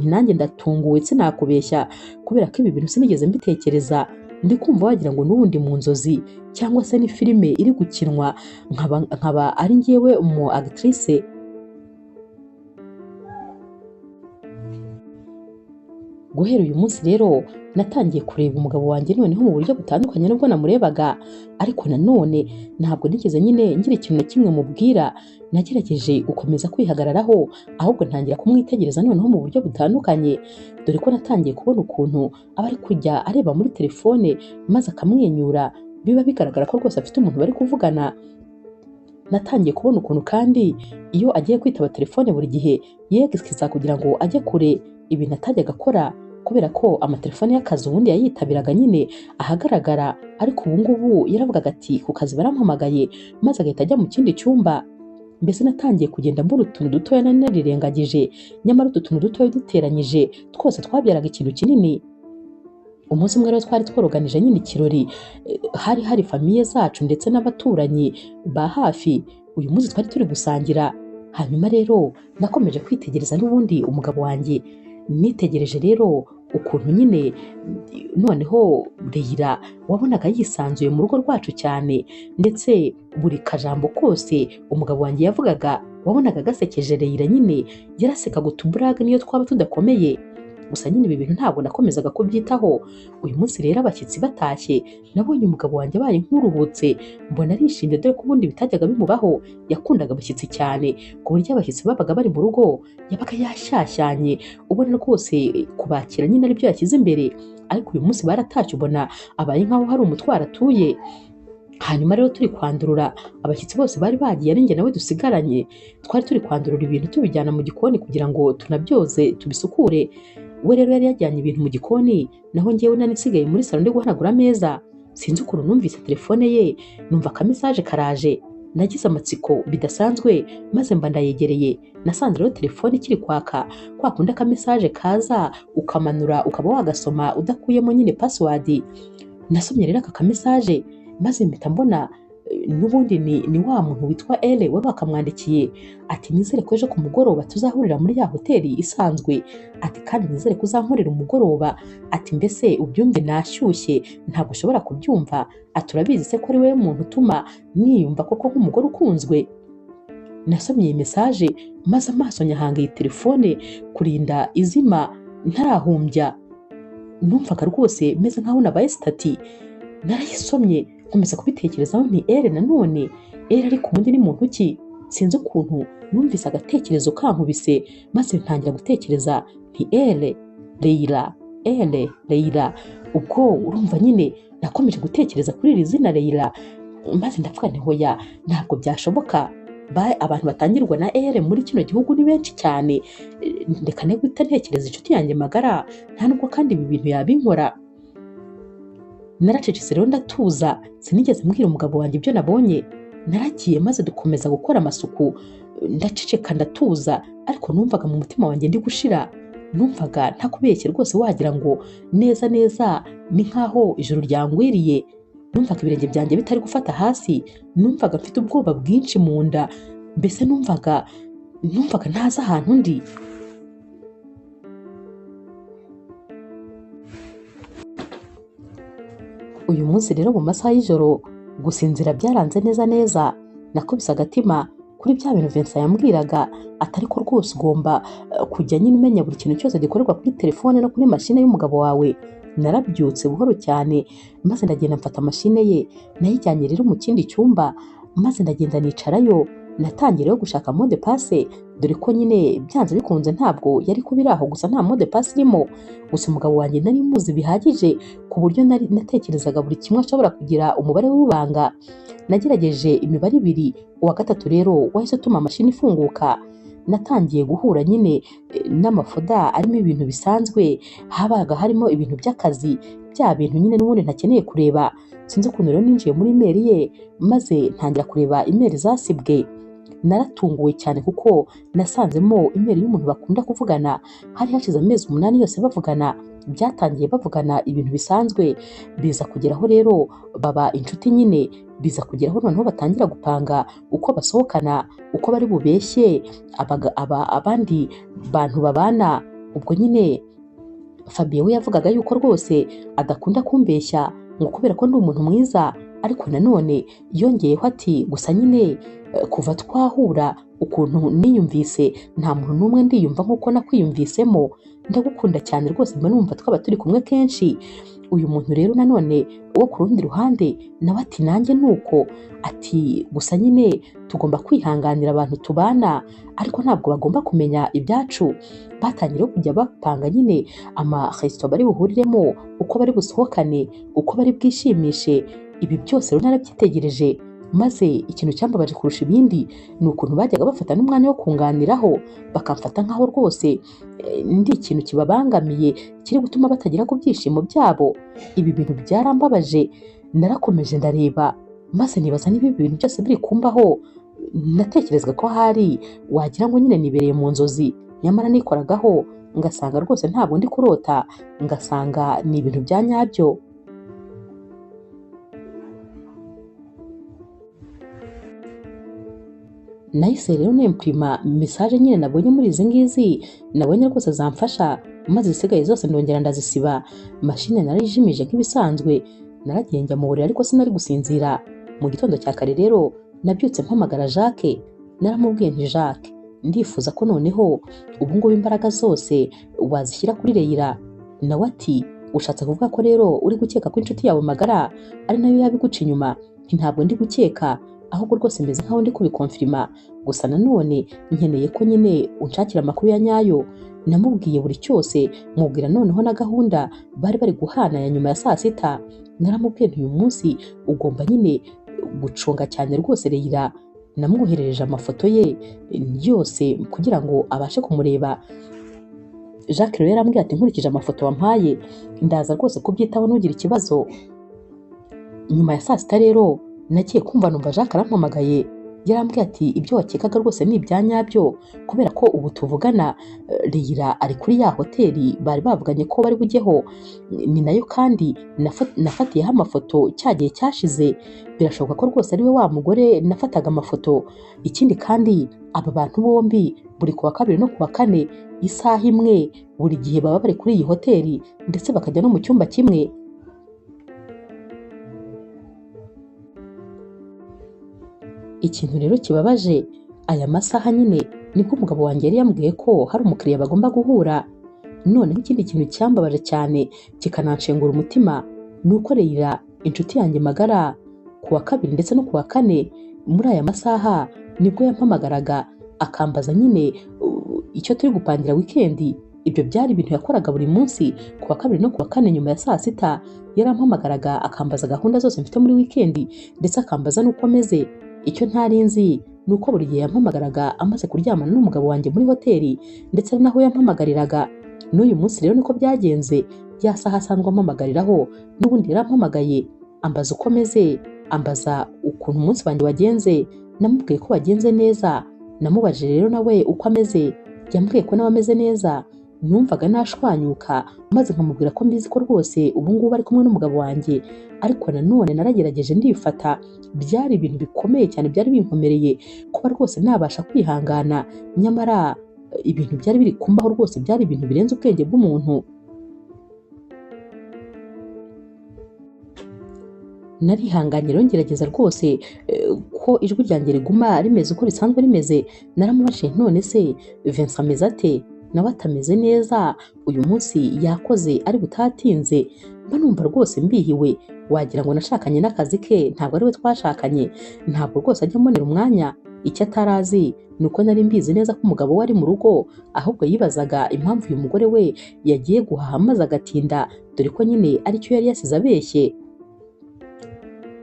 nanjye ndatunguwe sinakubeshya, kubera ko ibi bintu sinigeze mbitekereza, ndi kumva wagira ngo n'ubundi mu nzozi cyangwa se ni filime iri gukinwa nkaba ari njyewe umu actrice. Guhera uyu munsi rero natangiye kureba umugabo wanjye noneho mu buryo butandukanye nubwo namurebaga, ariko nanone ntabwo nigeze nyine ngira ikintu na kimwe mubwira. Nagerageje gukomeza kwihagararaho, ahubwo ntangira kumwitegereza noneho mu buryo butandukanye, dore ko natangiye kubona ukuntu aba ari kujya areba muri telefone maze akamwenyura, biba bigaragara ko rwose afite umuntu bari kuvugana. Natangiye kubona ukuntu kandi iyo agiye kwitaba telefone buri gihe yegiskiza kugira ngo ajye kure, ibintu atajyaga akora kubera ko amatelefone y'akazi ubundi yayitabiraga nyine ahagaragara, ariko ubu ngubu yaravugaga ati ku kazi barampamagaye, maze agahita ajya mu kindi cyumba. Mbese natangiye kugenda mbona utuntu dutoya nari narirengagije, nyamara utu tuntu dutoya duteranyije twose twabyaraga ikintu kinini. Umunsi umwe rero twari tworoganije nyine ikirori, hari famiye zacu ndetse n'abaturanyi ba hafi. Uyu munsi twari turi gusangira, hanyuma rero nakomeje kwitegereza n'ubundi umugabo wanjye, nitegereje rero ukuntu nyine noneho Leila wabonaga yisanzuye mu rugo rwacu cyane, ndetse buri kajambo kose umugabo wanjye yavugaga wabonaga gasekeje. Leila nyine yarasekaga utuburaga niyo twaba tudakomeye. Gusa nyine ibi bintu ntabwo nakomezaga kubyitaho. Uyu munsi rero abashyitsi batashye, nabonye umugabo wanjye abaye nk'uruhutse, mbona arishimye dore ko ubundi bitajyaga bimubaho. Yakundaga abashyitsi cyane ku buryo abashyitsi babaga bari mu rugo yabaga yashyashyanye, ubona rwose kubakira nyine aribyo yashyize imbere. Ariko uyu munsi baratashye, ubona abaye nk'aho hari umutwaro atuye. Hanyuma rero turi kwandurura, abashyitsi bose bari bagiye, ari njye nawe dusigaranye. Twari turi kwandurura ibintu tubijyana mu gikoni kugira ngo tunabyoze tubisukure. We rero yari yajyanye ibintu mu gikoni, naho njyewe nari nsigaye muri salo ndi guhanagura ameza. Sinzi ukuntu numvise telefone ye, numva akamesaje karaje. Nagize amatsiko bidasanzwe maze mba ndayegereye, nasanze rero telefone ikiri kwaka, kwa kundi akamesaje kaza ukamanura ukaba wagasoma udakuyemo nyine password. Nasomye rero aka kamesaje maze mpita mbona n'ubundi ni wa muntu witwa Ele wari wakamwandikiye, ati nizere ko ejo ku mugoroba tuzahurira muri ya hoteli isanzwe, ati kandi nizere ko uzankorera umugoroba, ati mbese ubyumve nashyushye ntabwo ushobora kubyumva, ati urabizi se ko ari wowe muntu utuma niyumva koko nk'umugore ukunzwe. nasomye iyi mesaje maze amaso nyahanga iyi telefone kurinda izima ntarahumbya. Numvaga rwose meze nkaho nabaye stati. Narayisomye nkomeza kubitekerezaho nti nanone ariko ubundi ni muntu ki? Sinzi ukuntu numvise agatekerezo kankubise maze ntangira gutekereza nti Leila, Leila. Ubwo urumva nyine nakomeje gutekereza kuri iri zina Leila, maze ndavuga nti hoya ntabwo byashoboka. Abantu batangirwa na muri kino gihugu ni benshi cyane. Reka ne guhita ntekereza inshuti yanjye magara, nta nubwo kandi ibi bintu yabinkora. Naracecetse rero ndatuza, sinigeze mbwira umugabo wanjye ibyo nabonye. Naragiye maze dukomeza gukora amasuku, ndaceceka ndatuza, ariko numvaga mu mutima wanjye ndi gushira. Numvaga ntakubeshye rwose wagira ngo neza neza ni nkaho ijuru ryangwiriye. Numvaga ibirenge byanjye bitari gufata hasi, numvaga mfite ubwoba bwinshi mu nda, mbese numvaga ntazi ahantu ndi. Uyu munsi rero mu masaha y'ijoro gusinzira byaranze neza. Nakubise agatima kuri bya bintu Vincent yambwiraga, atari ko rwose ugomba kujya nyine umenya buri kintu cyose gikorerwa kuri telefone no kuri mashine y'umugabo wawe. Narabyutse buhoro cyane maze ndagenda mfata mashine ye, nayijyanye rero mu kindi cyumba maze ndagenda nicarayo. Natangiye rero gushaka mode passe, dore ko nyine byanze bikunze ntabwo yari kubiri aho gusa nta mode passe irimo. Gusa umugabo wanjye nari muzi bihagije ku buryo natekerezaga buri kimwe ashobora kugira umubare w'ibanga. Nagerageje imibare 2, uwa gatatu rero wahise utuma mashine ifunguka. Natangiye guhura nyine n'amafoda arimo ibintu bisanzwe, habaga harimo ibintu by'akazi, bya bintu nyine n'ubundi ntakeneye kureba. Sinzi ukuntu rero ninjiye muri email ye maze ntangira kureba email zasibwe. Naratunguwe cyane kuko nasanzemo email y'umuntu bakunda kuvugana, hari hashize amezi 8 yose bavugana. Byatangiye bavugana ibintu bisanzwe, biza kugeraho rero baba inshuti nyine, biza kugeraho noneho batangira gupanga uko basohokana, uko bari bubeshye abandi bantu babana. Ubwo nyine Fabien we yavugaga yuko rwose adakunda kumbeshya ngo kubera ko ndi umuntu mwiza, ariko nanone yongeyeho ati gusa nyine kuva twahura ukuntu niyumvise nta muntu n'umwe ndiyumva nk'uko nakwiyumvisemo. Ndagukunda cyane rwose, mba numva twaba turi kumwe kenshi. Uyu muntu rero nanone wo ku rundi ruhande nawe ati nanjye nuko, ati gusa nyine tugomba kwihanganira abantu tubana, ariko ntabwo bagomba kumenya ibyacu. Batangiye kujya bapanga nyine amaresto bari buhuriremo, uko bari busohokane, uko bari bwishimishe. Ibi byose rero narabyitegereje, maze ikintu cyambabaje kurusha ibindi ni ukuntu bajyaga bafata n'umwanya wo kunganiraho, bakamfata nkaho rwose ndi ikintu kibabangamiye kiri gutuma batagera ku byishimo byabo. Ibi bintu byarambabaje. Narakomeje ndareba maze nibaza niba ibi bintu byose biri kumbaho. Natekerezwa ko hari wagira ngo nyine nibereye mu nzozi, nyamara nikoragaho ngasanga rwose ntabwo ndi kurota, ngasanga ni ibintu bya nyabyo. Nahise rero nemprima message nyine nabonye muri izi ngizi, nabonye rwose zamfasha, maze zisigaye zose ndongera ndazisiba. Mashine narijimije nk'ibisanzwe. Naragiye njya mu buriri ariko sinari gusinzira. Mu gitondo cya kare rero nabyutse mpamagara Jacques. Naramubwiye nti Jacques, ndifuza ko noneho ubu ngubu imbaraga zose wazishyira kuri Leila. Nawe ati ushatse kuvuga ko rero uri gukeka ko inshuti yawe magara ari nayo yabiguca inyuma? Ntabwo ndi gukeka, ahubwo rwose meze nkaho ndi kubikonfirma. Gusa nanone nkeneye ko nyine unshakira amakuru ya nyayo. Namubwiye buri cyose, mubwira noneho na gahunda bari guhana ya nyuma ya saa sita. Naramubwiye uyu munsi ugomba nyine gucunga cyane rwose Leila. Namwoherereje amafoto ye yose kugira ngo abashe kumureba. Jacques rero yarambwiye ati nkurikije amafoto wampaye ndaza rwose kubyitaho ntugire ikibazo. Nyuma ya saa sita rero nagiye kumva numva Jacques arampamagaye. Yarambwiye ati ibyo wakekaga rwose ni ibya nyabyo, kubera ko ubu tuvugana Leila ari kuri ya hoteli bari bavuganye ko bari bujyeho. Ni nayo kandi nafatiyeho amafoto cyagiye cyashize. Birashoboka ko rwose ari we wa mugore nafataga amafoto. Ikindi kandi aba bantu bombi buri kuwa kabiri no kuwa kane isaha imwe buri gihe baba bari kuri iyi hoteli, ndetse bakajya no mu cyumba kimwe. Ikintu rero kibabaje, aya masaha nyine nibwo umugabo wanjye yari yambwiye ko hari umukiriya bagomba guhura. Noneho ikindi kintu cyambabaje cyane kikananshengura umutima ni uko Leila inshuti yanjye magara ku wa kabiri ndetse no ku wa kane muri aya masaha nibwo yampamagaraga akambaza nyine icyo turi gupangira wikendi. Ibyo byari ibintu yakoraga buri munsi ku wa kabiri no ku wa kane nyuma ya saa sita. Yarampamagaraga akambaza gahunda zose mfite muri wikendi ndetse akambaza n'uko ameze. Icyo ntari nzi ni uko buri gihe yampamagaraga amaze kuryamana n'umugabo wanjye muri hoteli ndetse ari naho yampamagariraga. N'uyu munsi rero niko byagenze, ya saha asanzwe ampamagariraho n'ubundi yarampamagaye ambaza uko ameze, ambaza ukuntu umunsi wanjye wagenze. Namubwiye ko wagenze neza, namubajije rero nawe uko ameze, yambwiye ko nawe ameze neza. Numvaga nashwanyuka maze nkamubwira ko mbizi ko rwose ubu ngubu ari kumwe n'umugabo wanjye, ariko nanone naragerageje ndifata. Byari ibintu bikomeye cyane, byari binkomereye kuba rwose nabasha kwihangana, nyamara ibintu byari biri kumbaho rwose byari ibintu birenze ubwenge bw'umuntu. Narihanganye rero ngerageza rwose ko ijwi ryanjye riguma rimeze uko risanzwe rimeze. Naramubajije none se Vincent ameze ate? Nawe atameze neza, uyu munsi yakoze ari butatinze. Mba numva rwose mbihiwe, wagira ngo nashakanye n'akazi ke, ntabwo ari we twashakanye. Ntabwo rwose ajya mbonera umwanya. Icyo atarazi ni uko nari mbizi neza ko umugabo we ari mu rugo, ahubwo yibazaga impamvu uyu mugore we yagiye guhaha maze agatinda, dore ko nyine aricyo yari yasize abeshye.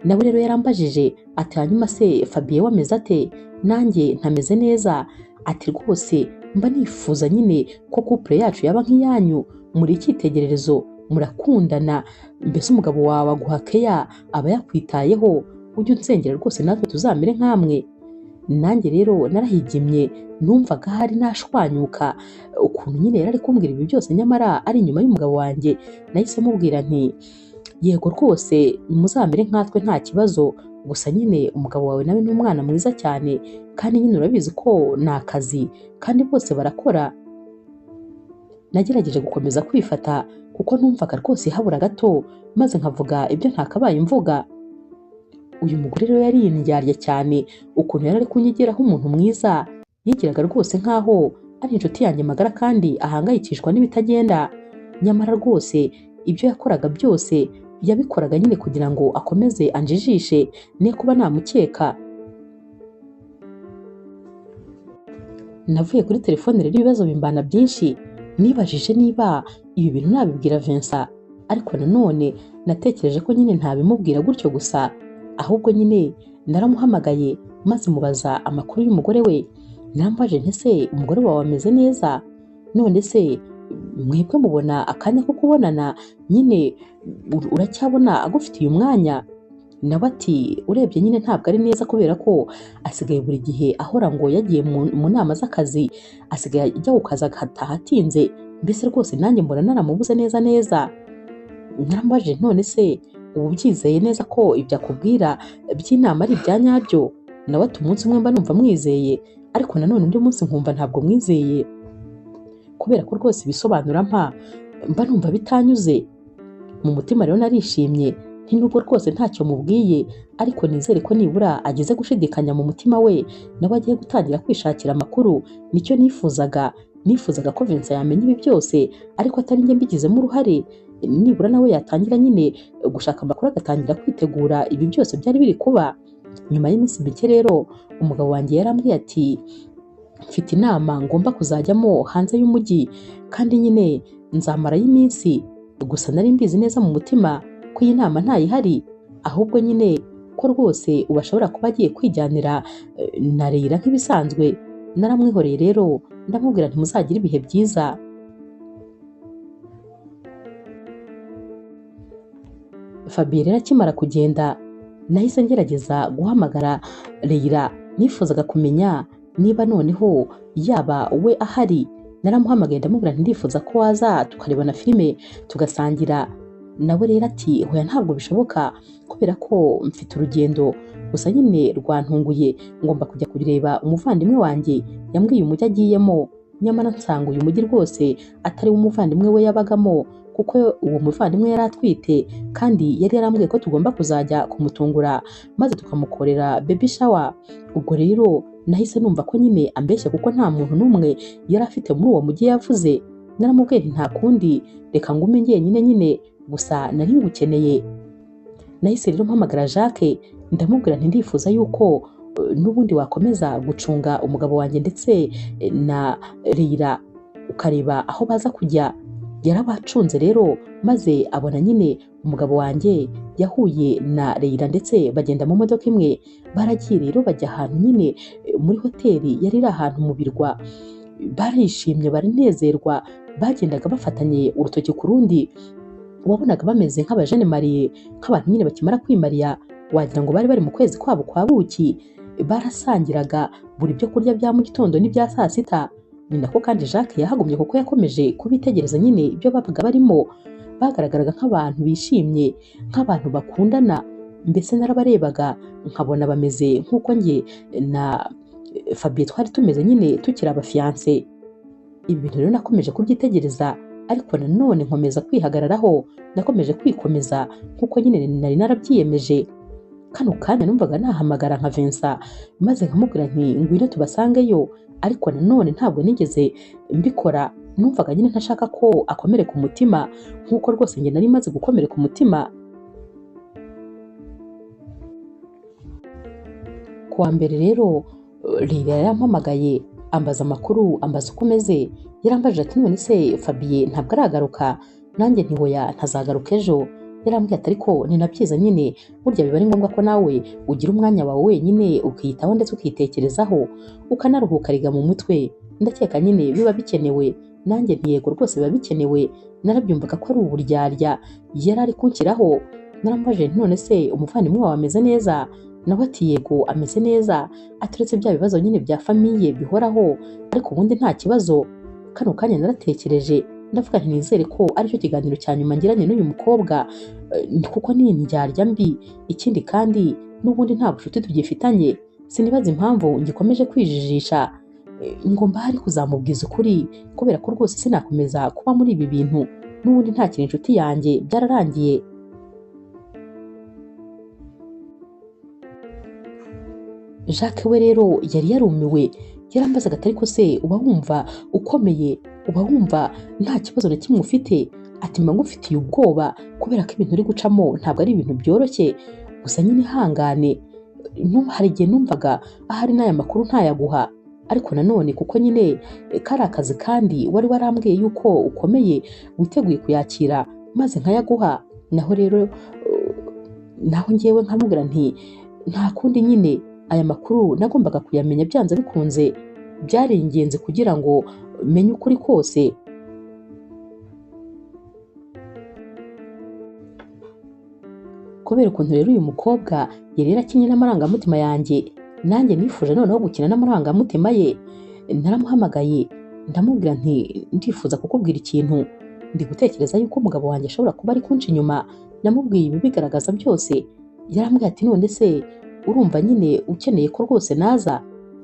Nawe rero yarambajije ati hanyuma se Fabien we ameze ate? Nanjye ntameze neza. Ati rwose mba nifuza nyine ko couple yacu yaba nk'iyanyu, muri icyitegererezo, murakundana, mbese umugabo wawe aguha keya, aba yakwitayeho, ujye unsengera rwose natwe tuzamere nk'amwe. Nanjye rero narahigimye, numvaga hari nashwanyuka ukuntu nyine yari ari kumbwira ibi byose nyamara ari inyuma y'umugabo wanjye. Nahise mubwira nti yego rwose muzamere nkatwe nta kibazo, gusa nyine umugabo wawe nawe ni umwana mwiza cyane, kandi nyine urabizi ko ni akazi kandi bose barakora. Nagerageje gukomeza kwifata kuko numvaga rwose habura gato maze nkavuga ibyo ntakabaye mvuga. Uyu mugore rero yari indyarya cyane, ukuntu yari ari kunyigiraho umuntu mwiza, yigiraga rwose nkaho ari inshuti yanjye magara kandi ahangayikishwa n'ibitagenda. Nyamara rwose ibyo yakoraga byose yabikoraga nyine kugira ngo akomeze anjijishe, ne kuba namukeka. Navuye kuri telefone rero ibibazo bimbana byinshi, nibajije niba ibi bintu nabibwira Vincent, ariko nanone natekereje ko nyine ntabimubwira gutyo gusa, ahubwo nyine naramuhamagaye maze mubaza amakuru y'umugore we. Nambaje nti se umugore wawe ameze neza? None se mwebwe mubona akanya ko kubonana, nyine uracyabona agufitiye umwanya? Nawe ati urebye nyine ntabwo ari neza kubera ko asigaye buri gihe ahora ngo yagiye mu nama z'akazi, asigaye ajya ku kazi agataha atinze, mbese rwose nanjye mbona naramubuze neza neza. Naramubajije none se ubu byizeye neza ko ibyo akubwira by'inama ari ibya nyabyo? Nawe ati umunsi umwe mba numva mwizeye, ariko nanone undi munsi nkumva ntabwo mwizeye, kubera ko rwose ibisobanura mba numva bitanyuze. Mu mutima rero narishimye, nti nubwo rwose ntacyo mubwiye, ariko nizere ko nibura ageze gushidikanya mu mutima we, nawe agiye gutangira kwishakira amakuru. Nicyo nifuzaga ko Vincent yamenya ibi byose, ariko atari njye mbigizemo uruhare. Nibura nawe yatangira nyine gushaka amakuru, agatangira kwitegura ibi byose byari biri kuba. Nyuma y'iminsi mike rero umugabo wanjye yarambwiye ati mfite inama ngomba kuzajyamo hanze y'umujyi, kandi nyine nzamarayo iminsi. Gusa nari mbizi neza mu mutima ko iyi nama ntayihari, ahubwo nyine ko rwose ubu ashobora kuba agiye kwijyanira na Leila nk'ibisanzwe. Naramwihoreye rero ndamubwira nti muzagire ibihe byiza. Fabien rero akimara kugenda nahise ngerageza guhamagara Leila, nifuzaga kumenya niba noneho yaba we ahari. Naramuhamagaye ndamubwira nti ndifuza ko waza tukarebana filime tugasangira. Nawe rero ati hoya ntabwo bishoboka kubera ko mfite urugendo, gusa nyine rwantunguye, ngomba kujya kureba umuvandimwe wanjye, yambwiye umujyi agiyemo, nyamara nsanga uyu mujyi rwose atari umuvandimwe we yabagamo, kuko uwo muvandimwe yari atwite kandi yari yarambwiye ko tugomba kuzajya kumutungura maze tukamukorera baby shower. Ubwo rero nahise numva ko nyine ambeshya kuko nta muntu n'umwe yari afite muri uwo mujyi yavuze. Naramubwiye nti nta kundi reka ngume njyenyine nyine, gusa nari ngukeneye. Nahise rero mpamagara Jacques ndamubwira nti ndifuza yuko n'ubundi wakomeza gucunga umugabo wanjye ndetse na Leila ukareba aho baza kujya. Yarabacunze rero maze abona nyine umugabo wanjye yahuye na Leila ndetse bagenda mu modoka imwe. Baragiye rero bajya ahantu nyine muri hoteli yari iri ahantu mu birwa. Barishimye baranezerwa, bagendaga bafatanye urutoki ku rundi. Wabonaga bameze nk'abajene mariye, nk'abantu nyine bakimara kwimariya, wagira ngo bari bari mu kwezi kwabo kwa buki. Barasangiraga buri byo kurya bya mu gitondo n'ibya saa sita. Ni nako kandi Jacques yahagumye kuko yakomeje kubitegereza nyine ibyo babaga barimo. Bagaragaraga nk'abantu bishimye, nk'abantu bakundana. Mbese narabarebaga nkabona bameze nk'uko njye na Fabien twari tumeze nyine tukiri abafiance. Ibi bintu rero nakomeje kubyitegereza, ariko nanone nkomeza kwihagararaho, nakomeje kwikomeza nk'uko nyine nari narabyiyemeje. Kano kanya numvaga nahamagara nka Vincent maze nkamubwira nti ngwino tubasangeyo, ariko nanone ntabwo nigeze mbikora. Numvaga nyine ntashaka ko akomereka umutima nk'uko rwose njye nari maze gukomereka umutima. Kuwa mbere rero Leila yarampamagaye ambaza amakuru, ambaza uko meze. Yarambajije ati none se Fabien ntabwo aragaruka? Nanjye nti hoya ntazagaruka ejo. Yarambwiye ati ariko ni nabyiza nyine, burya biba ari ngombwa ko nawe ugira umwanya wawe wenyine ukiyitaho ndetse ukitekerezaho ukanaruhuka riga mu mutwe. Ndakeka nyine biba bikenewe. Nanjye nti yego rwose biba bikenewe. Narabyumvaga ko ari uburyarya yari ari kunshyiraho. Narambajije none se umuvandimwe wawe ameze neza? Nawe ati yego ameze neza, aturetse bya bibazo nyine bya famiye bihoraho, ariko ubundi nta kibazo. Kano kanya naratekereje ndavuga nti nizere ko aricyo kiganiro cya nyuma ngiranye n'uyu mukobwa, kuko ni indyarya mbi. Ikindi kandi n'ubundi nta bucuti tugifitanye. Sinibaza impamvu ngikomeje kwijijisha. Ngomba hari kuzamubwiza ukuri kubera ko rwose sinakomeza kuba muri ibi bintu. N'ubundi nta kintu inshuti yanjye, byararangiye. Jacques we rero yari yarumiwe. Yarambazaga ati ariko se uba wumva ukomeye, uba wumva nta kibazo na kimwe ufite? Ati mba ngufitiye ubwoba kubera ko ibintu uri gucamo ntabwo ari ibintu byoroshye, gusa nyine ihangane. Hari igihe numvaga ahari n'aya makuru ntayaguha, ariko nanone kuko nyine kari akazi kandi wari warambwiye yuko ukomeye witeguye kuyakira maze nkayaguha. Naho rero naho ngewe nkamubwira nti nta kundi nyine aya makuru nagombaga kuyamenya byanze bikunze. Byari ingenzi kugira ngo menye ukuri kose. Kubera ukuntu rero uyu mukobwa yari yarakinnye n'amarangamutima yanjye, nanjye nifuje noneho gukina n'amarangamutima ye. Naramuhamagaye ndamubwira nti ndifuza kukubwira ikintu, ndi gutekereza yuko umugabo wanjye ashobora kuba ari kunca inyuma. Namubwiye ibi bigaragaza byose. Yarambwiye ati none se urumva nyine ukeneye ko rwose naza?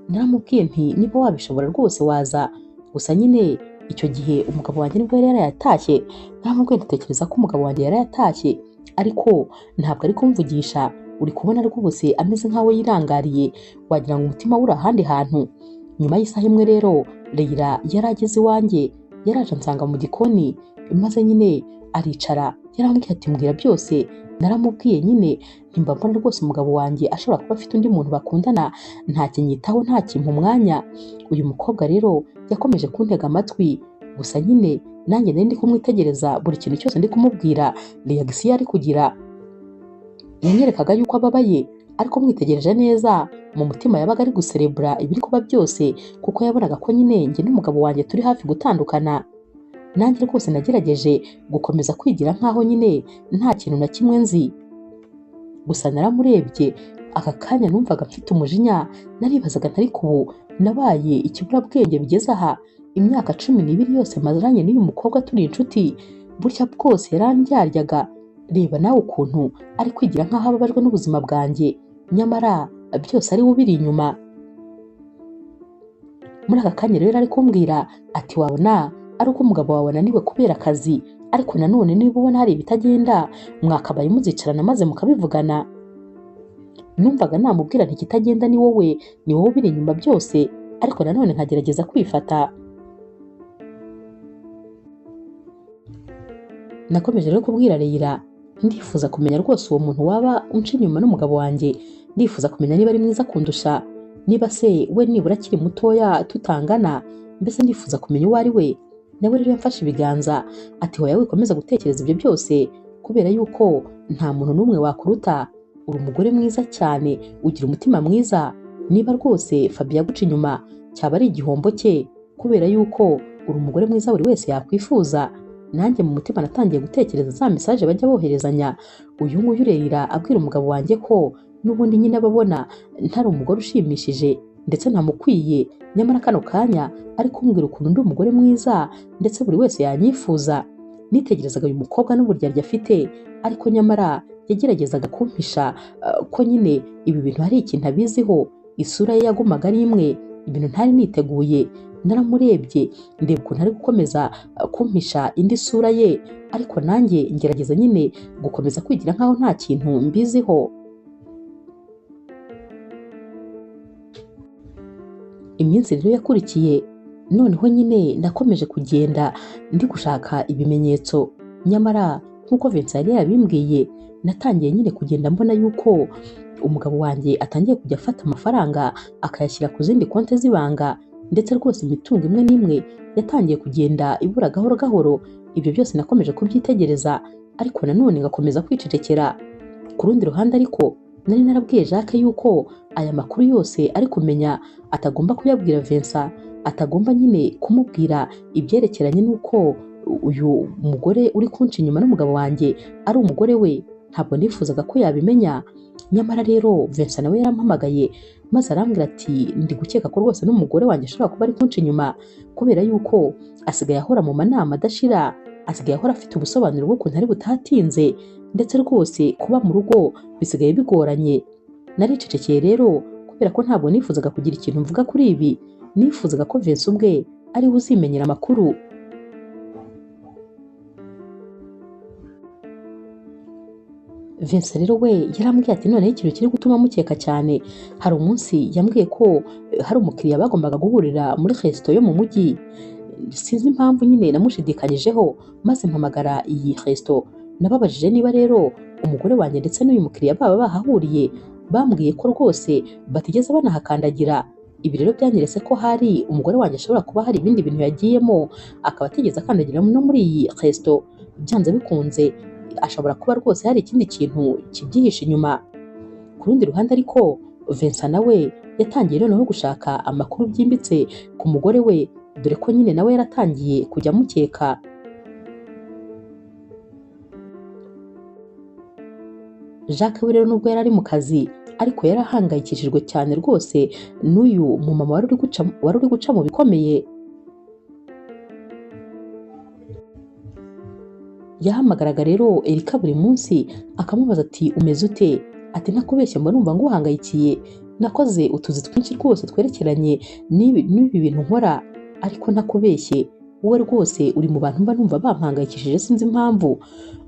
Naramubwiye nti niba wabishobora rwose waza, gusa nyine icyo gihe umugabo wanjye nibwo yari yarayatashye. Naramubwiye ndatekereza ko umugabo wanjye yari yarayatashye, ariko ntabwo ari kumvugisha. Uri kubona rwose ameze nkaho yirangariye, wagira ngo umutima uri ahandi hantu. Nyuma y'isaha imwe rero Leila yari ageze iwanjye, yaraje ansanga mu gikoni maze nyine aricara. Yarambwiye ati mbwira byose. Naramubwiye nyine ntimba mbona rwose umugabo wanjye ashobora kuba afite undi muntu bakundana, nta kinyitaho, nta kimpa umwanya. Uyu mukobwa rero yakomeje kuntega amatwi, gusa nyine nanjye nari ndi kumwitegereza buri kintu cyose ndi kumubwira reaction ari kugira. Yanyerekaga yuko ababaye, ariko mwitegereje neza mu mutima yabaga ari guserebura ibiri kuba byose, kuko yabonaga ko nyine njye n'umugabo wanjye turi hafi gutandukana. Nanjye rwose nagerageje gukomeza kwigira nkaho nyine nta kintu na kimwe nzi, gusa naramurebye. Aka kanya numvaga mfite umujinya. Naribazaga ntari kubu nabaye ikiburabwenge bigeze aha. Imyaka 12 yose mazaranye n'uyu mukobwa turi inshuti, burya bwose yarandyaryaga. Reba nawe ukuntu ari kwigira nkaho ababajwe n'ubuzima bwanjye, nyamara byose ari ubiri inyuma. Muri aka kanya rero ari kumbwira ati wabona ari uko umugabo wawe ananiwe kubera akazi, ariko nanone niba ubona hari ibitagenda mwakabaye muzicarana maze mukabivugana. Numvaga namubwira nti ikitagenda ni wowe ubiri inyuma byose, ariko nanone nkagerageza kwifata. Nakomeje rero kubwira Leila ndifuza kumenya rwose uwo muntu waba unca inyuma n'umugabo wanjye, ndifuza kumenya niba ari mwiza kundusha, niba se we nibura akiri mutoya tutangana, mbese ndifuza kumenya uwo ari we. Nawe rero yamfashe ibiganza ati hoya wikomeza gutekereza ibyo byose, kubera yuko nta muntu n'umwe wakuruta, uri umugore mwiza cyane, ugira umutima mwiza. Niba rwose Fabien aguca inyuma cyaba ari igihombo cye, kubera yuko uri umugore mwiza buri wese yakwifuza. Nanjye mu mutima natangiye gutekereza za message bajya boherezanya, uyu nguyu Leila abwira umugabo wanjye ko n'ubundi nyine ababona ntari umugore ushimishije ndetse ntamukwiye, nyamara kano kanya ari kumbwira ukuntu ndi umugore mwiza ndetse buri wese yanyifuza. Nitegerezaga uyu mukobwa n'uburyarya afite, ariko nyamara yageragezaga kumpisha ko nyine ibi bintu hari ikintu abiziho. Isura ye yagumaga ari imwe, ibintu ntari niteguye. Naramurebye ndeba ukuntu ari gukomeza kumpisha indi sura ye, ariko nanjye ngerageza nyine gukomeza kwigira nkaho nta kintu mbiziho. Iminsi rero yakurikiye, noneho nyine nakomeje kugenda ndi gushaka ibimenyetso, nyamara nk'uko Vincent yari yabimbwiye, natangiye nyine kugenda mbona yuko umugabo wanjye atangiye kujya afata amafaranga akayashyira ku zindi konti z'ibanga, ndetse rwose imitungo imwe n'imwe yatangiye kugenda ibura gahoro gahoro. Ibyo byose nakomeje kubyitegereza, ariko nanone ngakomeza kwicecekera. Ku rundi ruhande ariko nari narabwiye Jacques yuko aya makuru yose ari kumenya atagomba kuyabwira Vincent, atagomba nyine kumubwira ibyerekeranye n'uko uyu mugore uri kunca inyuma n'umugabo wanjye ari umugore we. Ntabwo nifuzaga ko yabimenya. Nyamara rero Vincent nawe yarampamagaye maze arambwira ati ndi gukeka ko rwose n'umugore wanjye ashobora kuba ari kunca inyuma, kubera yuko asigaye ahora mu manama adashira, asigaye ahora afite ubusobanuro bw'ukuntu ari butatinze, ndetse rwose kuba mu rugo bisigaye bigoranye. Naricecekeye rero kubera ko ntabwo nifuzaga kugira ikintu mvuga kuri ibi. Nifuzaga ko Vincent ubwe ari we uzimenyera amakuru. Vincent rero we yarambwiye ati noneho ikintu kiri gutuma mukeka cyane, hari umunsi yambwiye ko hari umukiriya bagombaga guhurira muri resto yo mu mujyi. Sinzi impamvu nyine namushidikanyijeho maze mpamagara iyi resto. Nababajije niba rero umugore wanjye ndetse n'uyu mukiriya baba bahahuriye, bambwiye ko rwose batigeze banahakandagira. Ibi rero byanyeretse ko hari umugore wanjye ashobora kuba hari ibindi bintu yagiyemo akaba atigeze akandagira no muri iyi resto. Byanze bikunze ashobora kuba rwose hari ikindi kintu kibyihishe inyuma. Ku rundi ruhande ariko Vincent nawe yatangiye noneho gushaka amakuru byimbitse ku mugore we, dore ko nyine nawe yaratangiye kujya amukeka. Jacques we rero nubwo yari ari mu kazi, ariko yarahangayikishijwe cyane rwose n'uyu mumama wari uri guca mu bikomeye. Yahamagaraga rero Erika buri munsi akamubaza ati umeze ute, ati nakubeshye mba numva nguhangayikiye, nakoze utuzi twinshi rwose twerekeranye n'ibi bintu nkora, ariko nakubeshye wowe rwose uri mu bantu mba numva bampangayikishije sinzi impamvu.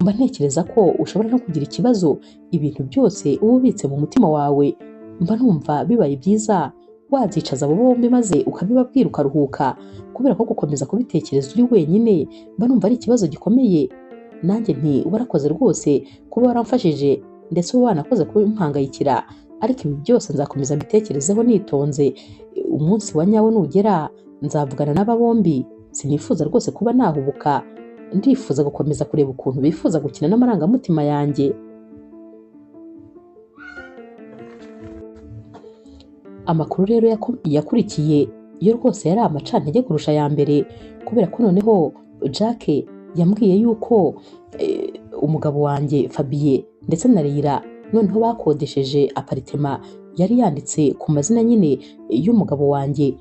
Mba ntekereza ko ushobora no kugira ikibazo, ibintu byose uba ubitse mu mutima wawe. Mba numva bibaye byiza wabyicaza abo bombi maze ukabibabwira ukaruhuka, kubera ko gukomeza kubitekereza uri wenyine mba numva ari ikibazo gikomeye. Nanjye nti warakoze rwose kuba waramfashije, ndetse uba wanakoze kumpangayikira, ariko ibi byose nzakomeza mbitekerezeho nitonze. Umunsi wa nyawo nugera nzavugana n'aba bombi. Sinifuza rwose kuba nahubuka, ndifuza gukomeza kureba ukuntu bifuza gukina n'amarangamutima yanjye. Amakuru rero yakurikiye iyo rwose yari amacantege kurusha ya mbere, kubera ko noneho Jacques yambwiye yuko umugabo wanjye Fabien ndetse na Leila noneho bakodesheje aparitema yari yanditse ku mazina nyine y'umugabo wanjye.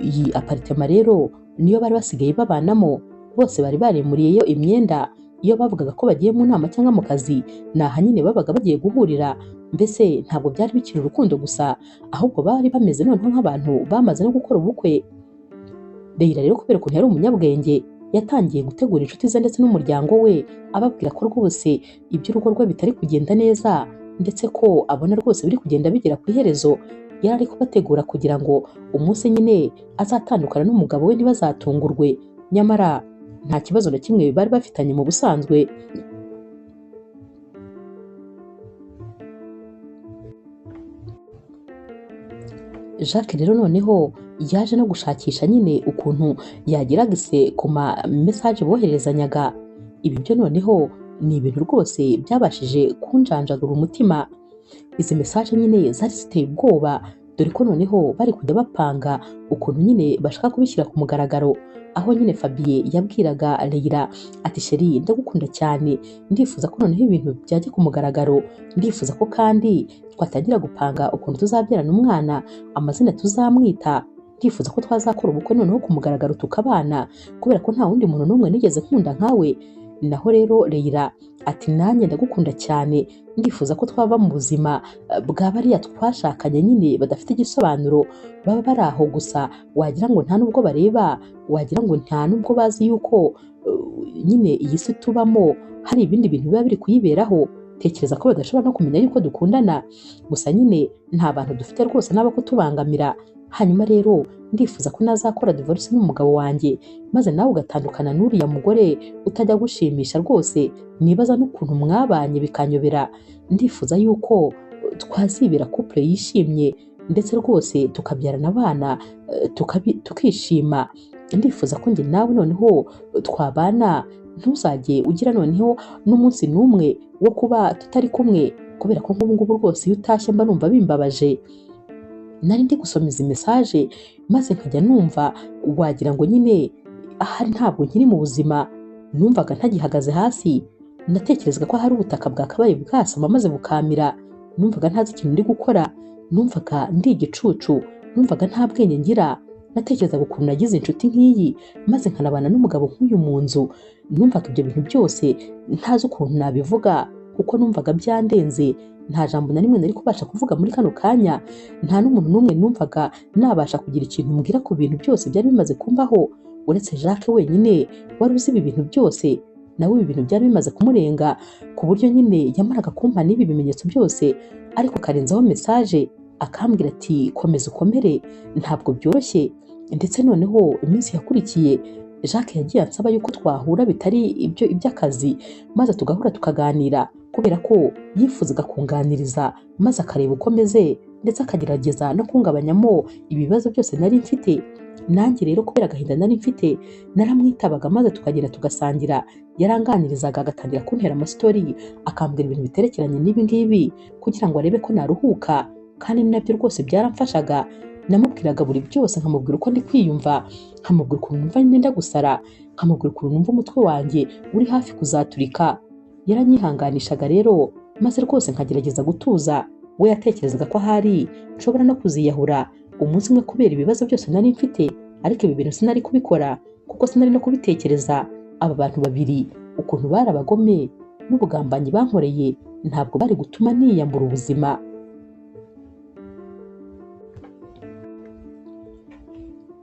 Iyi aparitema rero niyo bari basigaye babanamo, bose bari baremuriyeyo imyenda. Iyo bavugaga ko bagiye mu nama cyangwa mu kazi, naha nyine babaga bagiye guhurira. Mbese ntabwo byari bikiri urukundo gusa, ahubwo bari bameze noneho nk'abantu bamaze no gukora ubukwe. Leila rero kubera ukuntu yari umunyabwenge, yatangiye gutegura inshuti ze ndetse n'umuryango we, ababwira ko rwose iby'urugo rwe bitari kugenda neza ndetse ko abona rwose biri kugenda bigera ku iherezo. Yari ari kubategura kugira ngo umunsi nyine azatandukana n'umugabo we ntibazatungurwe, nyamara nta kibazo na kimwe bari bafitanye mu busanzwe. Jacques rero noneho yaje no gushakisha nyine ukuntu yagira agise ku ma message boherezanyaga. Ibi byo noneho ni ibintu rwose byabashije kunjanjagura umutima. Izi message nyine zari ziteye ubwoba, dore ko noneho bari kujya bapanga ukuntu nyine bashaka kubishyira ku mugaragaro, aho nyine Fabien yabwiraga Leila ati sheri ndagukunda cyane, ndifuza ko noneho ibintu byajya ku mugaragaro, ndifuza ko kandi twatangira gupanga ukuntu tuzabyarana umwana, amazina tuzamwita, ndifuza ko twazakora ubukwe noneho ku mugaragaro tukabana, kubera ko nta wundi muntu n'umwe nigeze nkunda nkawe. Naho rero Leila ati nanjye ndagukunda cyane, ndifuza ko twaba mu buzima bwa bariya twashakanye nyine badafite igisobanuro, baba bari aho gusa wagira ngo nta nubwo bareba, wagira ngo nta nubwo bazi yuko nyine iyi si tubamo hari ibindi bintu biba biri kuyiberaho. Tekereza ko badashobora no kumenya yuko dukundana, gusa nyine nta bantu dufite rwose n'aba kutubangamira. Hanyuma rero ndifuza ko nazakora divorce n'umugabo wanjye, maze nawe ugatandukana n'uriya mugore utajya gushimisha rwose, nibaza n'ukuntu mwabanye bikanyobera. Ndifuza yuko twazibera couple yishimye ndetse rwose tukabyarana abana tukishima. Ndifuza ko njye nawe noneho twabana, ntuzajye ugira noneho n'umunsi n'umwe wo kuba tutari kumwe, kubera ko nk'ubu ngubu rwose iyo utashye mba numva bimbabaje. Nari ndi gusoma izi message maze nkajya numva wagira ngo nyine ahari ntabwo nkiri mu buzima, numvaga ntagihagaze hasi, natekerezaga ko hari ubutaka bwakabaye bwasama maze bukamira, numvaga ntazi ikintu ndi gukora, numvaga ndi igicucu, numvaga nta bwenge ngira. Natekerezaga ukuntu nagize inshuti nk'iyi maze nkanabana n'umugabo nk'uyu mu nzu, numvaga ibyo bintu byose ntazi ukuntu nabivuga kuko numvaga byandenze. Nta jambo na rimwe nari kubasha kuvuga muri kano kanya, nta n'umuntu n'umwe numvaga nabasha kugira ikintu mbwira ku bintu byose byari bimaze kumbaho, uretse Jacques wenyine wari uzi ibi bintu byose. Nawe ibi bintu byari bimaze kumurenga ku buryo nyine yamaraga kumpa n'ibi bimenyetso byose, ariko akarenzaho message akambwira ati komeza ukomere, ntabwo byoroshye. Ndetse noneho iminsi yakurikiye Jacques yagiye ansaba yuko twahura bitari ibyo iby'akazi, maze tugahura tukaganira, kubera ko yifuzaga kunganiriza maze akareba uko meze ndetse akagerageza no kungabanyamo ibibazo byose nari mfite. Nanjye rero kubera agahinda nari mfite naramwitabaga maze tukagenda tugasangira, yaranganirizaga agatangira kuntera amastori, akambwira ibintu biterekeranye n'ibi ngibi kugira ngo arebe ko naruhuka, kandi nabyo rwose byaramfashaga. Namubwiraga buri byose, nkamubwira uko ndi kwiyumva, nkamubwira ukuntu numva nenda gusara, nkamubwira ukuntu numva umutwe wanjye uri hafi kuzaturika. Yaranyihanganishaga rero maze rwose nkagerageza gutuza. We yatekerezaga ko ahari nshobora no kuziyahura umunsi umwe kubera ibibazo byose nari mfite, ariko ibi bintu sinari kubikora kuko sinari no kubitekereza. Aba bantu babiri ukuntu bari abagome n'ubugambanyi bankoreye ntabwo bari gutuma niyambura ubuzima.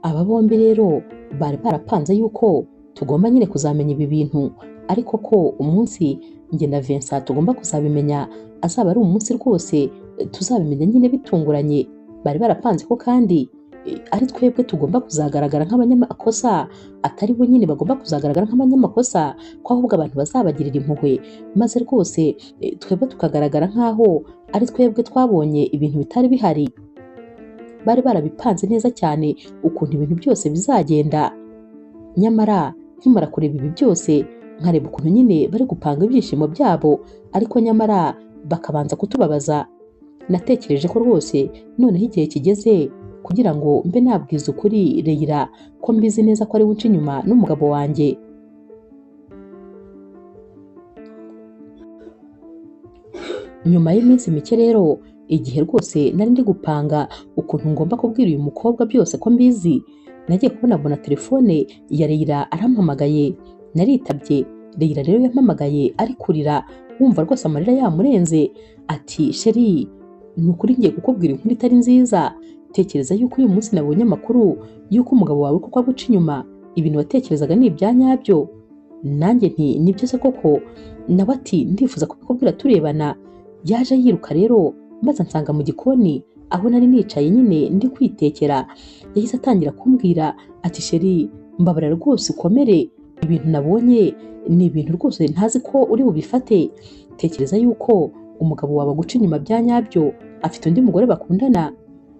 Aba bombi rero bari barapanze yuko tugomba nyine kuzamenya ibi bintu, ariko ko umunsi njye na Vincent tugomba kuzabimenya azaba ari umunsi rwose tuzabimenya nyine bitunguranye. Bari barapanze ko kandi ari twebwe tugomba kuzagaragara nk'abanyamakosa, atari bo nyine bagomba kuzagaragara nk'abanyamakosa, ko ahubwo abantu bazabagirira impuhwe, maze rwose twebwe tukagaragara nk'aho ari twebwe twabonye ibintu bitari bihari. Bari barabipanze neza cyane ukuntu ibintu byose bizagenda. Nyamara nkimara kureba ibi byose nkareba ukuntu nyine bari gupanga ibyishimo byabo, ariko nyamara bakabanza kutubabaza, natekereje ko rwose noneho igihe kigeze kugira ngo mbe nabwiza ukuri Leila ko mbizi neza ko ari we unca inyuma n'umugabo wanjye. Nyuma y'iminsi mike rero, igihe rwose nari ndi gupanga ukuntu ngomba kubwira uyu mukobwa byose ko mbizi, nagiye kubona telefone ya Leila arampamagaye. Naritabye. Leila rero yampamagaye ari kurira, wumva rwose amarira yamurenze. Ati sheri, ni ukuri ngiye kukubwira inkuru itari nziza. Tekereza yuko uyu munsi nabonye amakuru yuko umugabo wawe kuko aguca inyuma, ibintu watekerezaga ni ibya nyabyo? Nanjye nti nibyo se koko? Nawe ati ndifuza kubikubwira turebana. Yaje yiruka rero maze ansanga mu gikoni aho nari nicaye nyine ndi kwitekera. Yahise atangira kumbwira ati sheri, mbabarira rwose ukomere, ibintu nabonye ni ibintu rwose ntazi ko uri bubifate. Tekereza yuko umugabo wawe aguca inyuma bya nyabyo, afite undi mugore bakundana.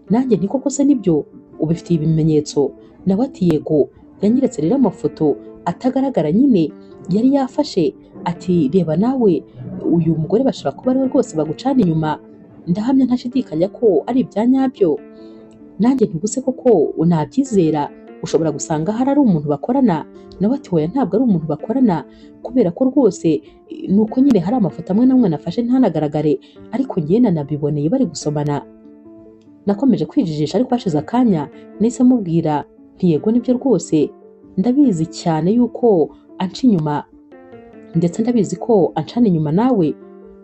Nanjye nti koko se nibyo? Ubifitiye ibimenyetso? Nawe ati yego. Yanyeretse rero amafoto atagaragara nyine yari yafashe, ati reba nawe, uyu mugore bashobora kuba ariwe rwose bagucana inyuma. Ndahamya ntashidikanya ko ari ibya nyabyo. Nanjye ntibuse koko nabyizera, ushobora gusanga hari ari umuntu bakorana. Nawe ati hoya ntabwo ari umuntu bakorana, kubera ko rwose nuko nyine hari amafoto amwe n'amwe nafashe ntanagaragare, ariko njye nanabiboneye bari gusomana. Nakomeje kwijijisha ariko hashize akanya nahise mubwira nti yego nibyo rwose, ndabizi cyane yuko anca inyuma, ndetse ndabizi ko ancana inyuma nawe.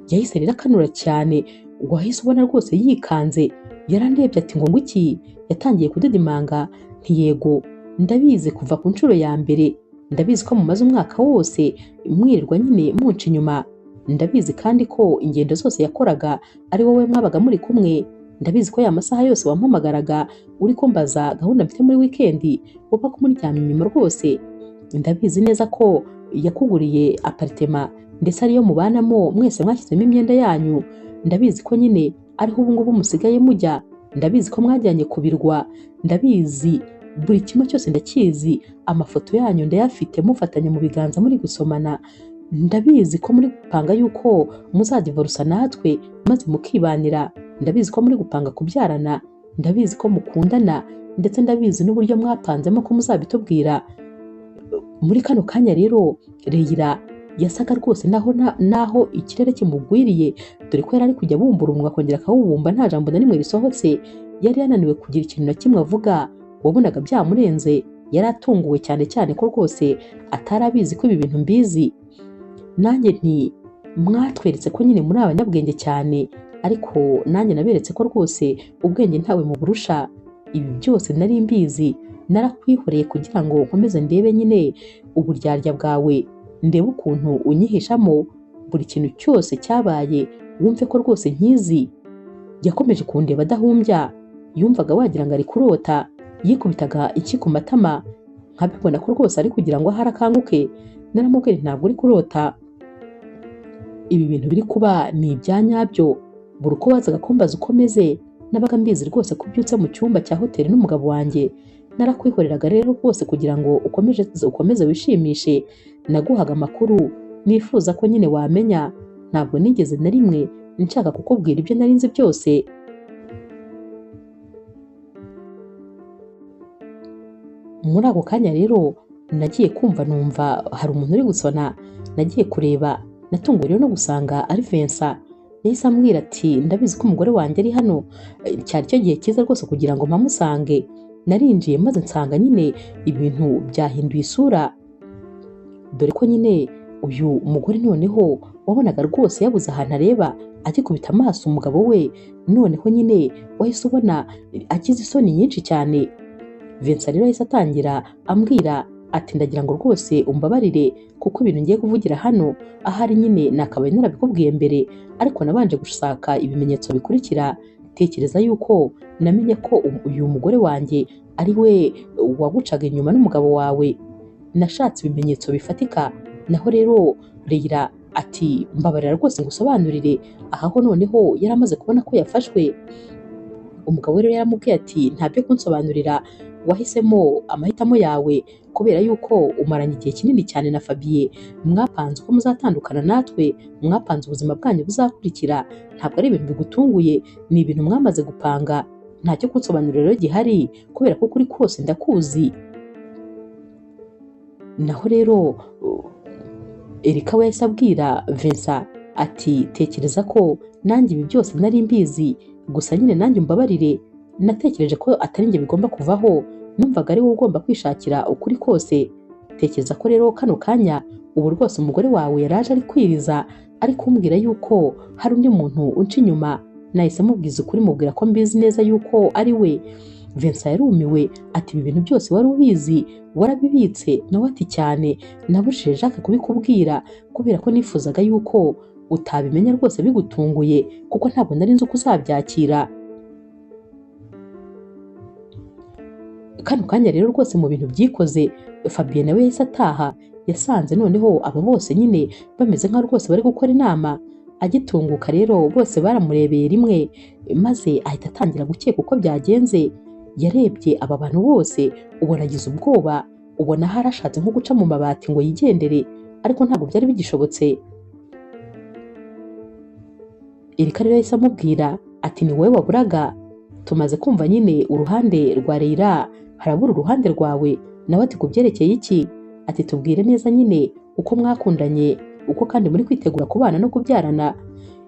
Yahise rero akanura cyane, wahise ubona rwose yikanze. Yarandebye ati ngo iki? Yatangiye kudidimanga. Nti yego ndabizi kuva ku nshuro ya mbere, ndabizi ko mumaze umwaka wose mwirirwa nyine munca inyuma, ndabizi kandi ko ingendo zose yakoraga ari wowe mwabaga muri kumwe, ndabizi ko ya masaha yose wampamagaraga uri kumbaza gahunda mfite muri weekend uba kumuryamya inyuma rwose. Ndabizi neza ko yakuguriye apartment ndetse ariyo mubanamo mwese mwashyizemo imyenda yanyu. Ndabizi ko nyine ariho ubu ngubu musigaye mujya, ndabizi ko mwajyanye kubirwa, ndabizi buri kimwe cyose ndakizi. Amafoto yanyu ndayafite mufatanye mu biganza muri gusomana. Ndabizi ko muri gupanga yuko muzadivorusa natwe maze mukibanira. Ndabizi ko muri gupanga kubyarana, ndabizi ko mukundana, ndetse ndabizi n'uburyo mwapanzemo ko muzabitubwira. Muri kano kanya rero Reyira yasaga rwose naho ikirere kimugwiriye, dore ko yari ari kujya bumbura umunwa akongera akawubumba nta jambo na rimwe risohotse. Yari yananiwe kugira ikintu na kimwe avuga, wabonaga byamurenze. Yari atunguwe cyane ko rwose atari abizi ko ibi bintu mbizi. Nanjye nti mwatweretse ko nyine muri abanyabwenge cyane, ariko nanjye naberetse ko rwose ubwenge ntawe muburusha. Ibi byose nari mbizi, narakwihoreye kugira ngo nkomeze ndebe nyine uburyarya bwawe, ndebe ukuntu unyihishamo buri kintu cyose cyabaye, wumve ko rwose nkizi. Yakomeje kundeba adahumbya, yumvaga wagira ngo ari kurota, yikubitaga iki ku matama, nkabibona ko rwose ari kugira ngo ahari akanguke. Naramubwira ntabwo uri kurota, ibi bintu biri kuba ni ibya nyabyo. Buri uko wazaga kumbaza uko meze, nabaga mbizi rwose ko ubyutse mu cyumba cya hoteli n'umugabo wanjye. Narakwihoreraga rero rwose kugira ngo ukomeze wishimishe. Naguhaga amakuru nifuza ko nyine wamenya, ntabwo nigeze na rimwe nshaka kukubwira ibyo nari nzi byose. Muri ako kanya rero nagiye kumva numva hari umuntu uri gusona. Nagiye kureba, natunguwe rero no gusanga ari Vincent. Yahise ambwira ati ndabizi ko umugore wanjye ari hano, cyari cyo gihe cyiza rwose kugira ngo mpamusange. Narinjiye maze nsanga nyine ibintu byahinduye isura, dore ko nyine uyu mugore noneho wabonaga rwose yabuze ahantu areba, agikubita amaso umugabo we. Noneho nyine wahise ubona agize isoni nyinshi cyane. Vincent rero yahise atangira ambwira ati ndagira ngo rwose umbabarire kuko ibintu ngiye kuvugira hano ahari nyine nakabaye narabikubwiye mbere, ariko nabanje gushaka ibimenyetso bikurikira. Tekereza yuko namenye ko uyu mugore wanjye ari we wagucaga inyuma n'umugabo wawe. Nashatse ibimenyetso bifatika. Naho rero Reyira ati mbabarira rwose ngusobanurire. Aho noneho yari amaze kubona ko yafashwe. Umugabo rero yaramubwiye ati ntabyo kunsobanurira, wahisemo amahitamo yawe kubera yuko umaranye igihe kinini cyane na Fabien, mwapanze uko muzatandukana natwe, mwapanze ubuzima bwanyu buzakurikira. Ntabwo ari ibintu bigutunguye, ni ibintu mwamaze gupanga. Ntacyo kunsobanurira rero gihari kubera ko kuri kose ndakuzi. Naho rero Erika we yahise abwira Vincent ati tekereza ko nanjye ibi byose nari mbizi, gusa nyine nanjye umbabarire. Natekereje ko atari njye bigomba kuvaho, numvaga ari wowe ugomba kwishakira ukuri kose. Tekereza ko rero kano kanya ubu rwose umugore wawe yaraje ari kwiriza, ari kumbwira yuko hari undi muntu unca inyuma. Nahise mubwiza ukuri, mubwira ko mbizi neza yuko ari we. Vincent yarumiwe ati ibi bintu byose wari ubizi warabibitse? Nawe ati cyane, nabujije Jacques kubikubwira kubera ko nifuzaga yuko utabimenya rwose bigutunguye kuko ntabwo nari nzi uko uzabyakira. Kano kanya rero rwose mu bintu byikoze, Fabien nawe yahise ataha, yasanze noneho aba bose nyine bameze nkaho rwose bari gukora inama. Agitunguka rero bose baramurebeye rimwe maze ahita atangira gukeka uko byagenze. Yarebye aba bantu bose ubona agize ubwoba, ubona harashatse nko guca mu mabati ngo yigendere, ariko ntabwo byari bigishobotse. Erika rero yahise amubwira ati ni wowe waburaga, tumaze kumva nyine uruhande rwa Leila, harabura uruhande rwawe. Nawe ati kubyerekeye iki? Ati tubwire neza nyine uko mwakundanye, uko kandi muri kwitegura kubana no kubyarana.